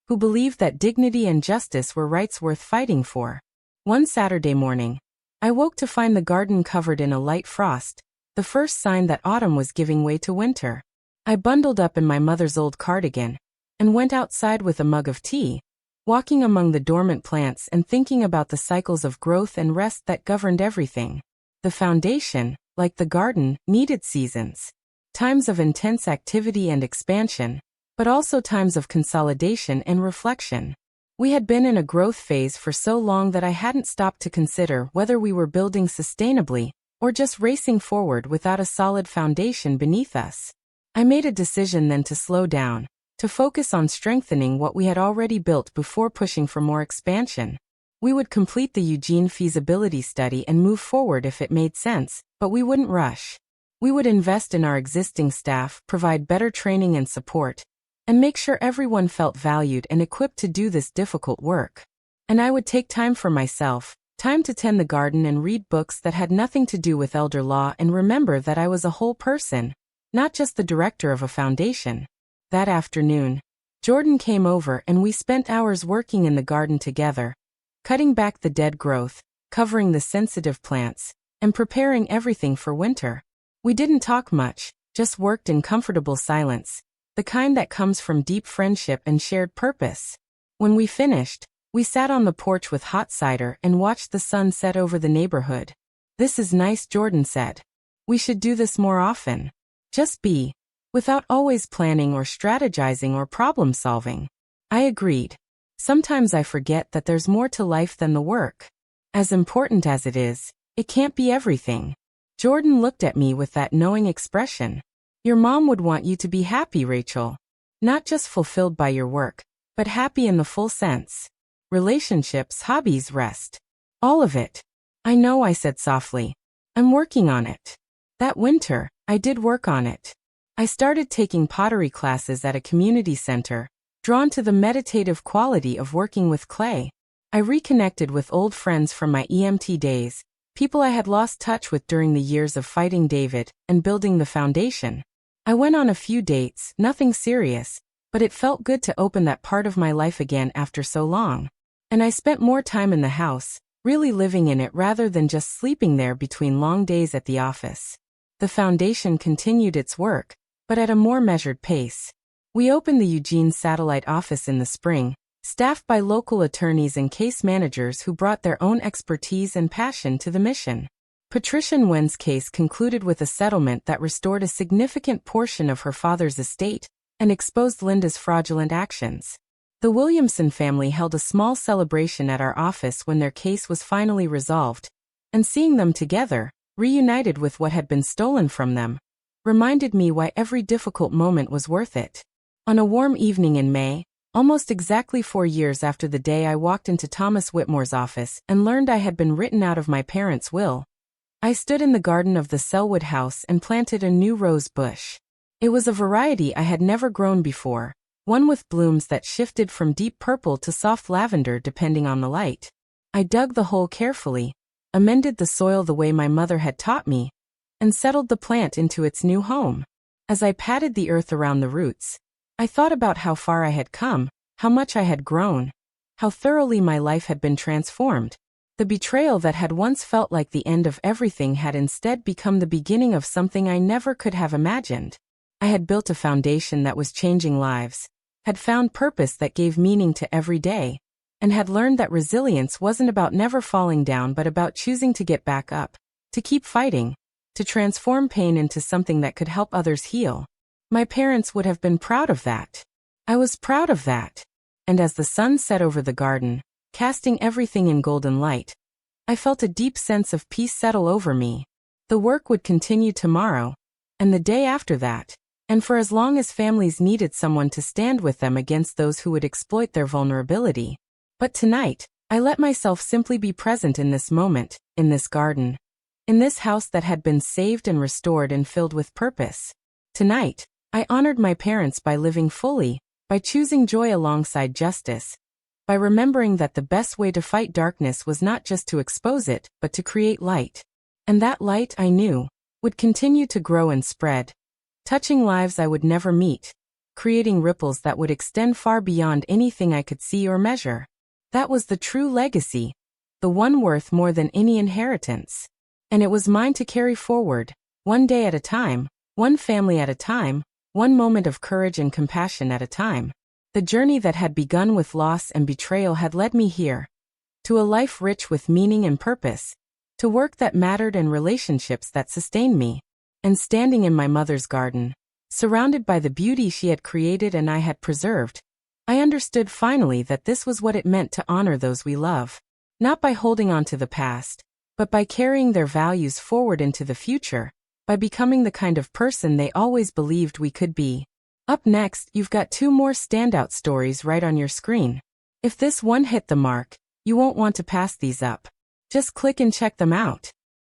who believed that dignity and justice were rights worth fighting for. One Saturday morning, I woke to find the garden covered in a light frost, the first sign that autumn was giving way to winter. I bundled up in my mother's old cardigan and went outside with a mug of tea, walking among the dormant plants and thinking about the cycles of growth and rest that governed everything. The foundation, like the garden, needed seasons. Times of intense activity and expansion, but also times of consolidation and reflection. We had been in a growth phase for so long that I hadn't stopped to consider whether we were building sustainably or just racing forward without a solid foundation beneath us. I made a decision then to slow down, to focus on strengthening what we had already built before pushing for more expansion. We would complete the Eugene feasibility study and move forward if it made sense, but we wouldn't rush. We would invest in our existing staff, provide better training and support, and make sure everyone felt valued and equipped to do this difficult work. And I would take time for myself, time to tend the garden and read books that had nothing to do with elder law and remember that I was a whole person, not just the director of a foundation. That afternoon, Jordan came over and we spent hours working in the garden together, cutting back the dead growth, covering the sensitive plants, and preparing everything for winter. We didn't talk much, just worked in comfortable silence, the kind that comes from deep friendship and shared purpose. When we finished, we sat on the porch with hot cider and watched the sun set over the neighborhood. "This is nice," Jordan said. "We should do this more often. Just be, without always planning or strategizing or problem solving." I agreed. Sometimes I forget that there's more to life than the work. As important as it is, it can't be everything. Jordan looked at me with that knowing expression. "Your mom would want you to be happy, Rachel. Not just fulfilled by your work, but happy in the full sense. Relationships, hobbies, rest. All of it." "I know," I said softly. "I'm working on it." That winter, I did work on it. I started taking pottery classes at a community center, drawn to the meditative quality of working with clay. I reconnected with old friends from my EMT days, people I had lost touch with during the years of fighting David and building the foundation. I went on a few dates, nothing serious, but it felt good to open that part of my life again after so long. And I spent more time in the house, really living in it rather than just sleeping there between long days at the office. The foundation continued its work, but at a more measured pace. We opened the Eugene satellite office in the spring, staffed by local attorneys and case managers who brought their own expertise and passion to the mission. Patricia Nguyen's case concluded with a settlement that restored a significant portion of her father's estate and exposed Linda's fraudulent actions. The Williamson family held a small celebration at our office when their case was finally resolved, and seeing them together, reunited with what had been stolen from them, reminded me why every difficult moment was worth it. On a warm evening in May, almost exactly 4 years after the day I walked into Thomas Whitmore's office and learned I had been written out of my parents' will, I stood in the garden of the Selwood house and planted a new rose bush. It was a variety I had never grown before, one with blooms that shifted from deep purple to soft lavender depending on the light. I dug the hole carefully, amended the soil the way my mother had taught me, and settled the plant into its new home. As I patted the earth around the roots, I thought about how far I had come, how much I had grown, how thoroughly my life had been transformed. The betrayal that had once felt like the end of everything had instead become the beginning of something I never could have imagined. I had built a foundation that was changing lives, had found purpose that gave meaning to every day, and had learned that resilience wasn't about never falling down but about choosing to get back up, to keep fighting, to transform pain into something that could help others heal. My parents would have been proud of that. I was proud of that. And as the sun set over the garden, casting everything in golden light, I felt a deep sense of peace settle over me. The work would continue tomorrow, and the day after that, and for as long as families needed someone to stand with them against those who would exploit their vulnerability. But tonight, I let myself simply be present in this moment, in this garden, in this house that had been saved and restored and filled with purpose. Tonight, I honored my parents by living fully, by choosing joy alongside justice, by remembering that the best way to fight darkness was not just to expose it, but to create light. And that light, I knew, would continue to grow and spread, touching lives I would never meet, creating ripples that would extend far beyond anything I could see or measure. That was the true legacy, the one worth more than any inheritance. And it was mine to carry forward, one day at a time, one family at a time, one moment of courage and compassion at a time. The journey that had begun with loss and betrayal had led me here, to a life rich with meaning and purpose, to work that mattered and relationships that sustained me. And standing in my mother's garden, surrounded by the beauty she had created and I had preserved, I understood finally that this was what it meant to honor those we love, not by holding on to the past, but by carrying their values forward into the future, by becoming the kind of person they always believed we could be. Up next, you've got 2 more standout stories right on your screen. If this one hit the mark, you won't want to pass these up. Just click and check them out.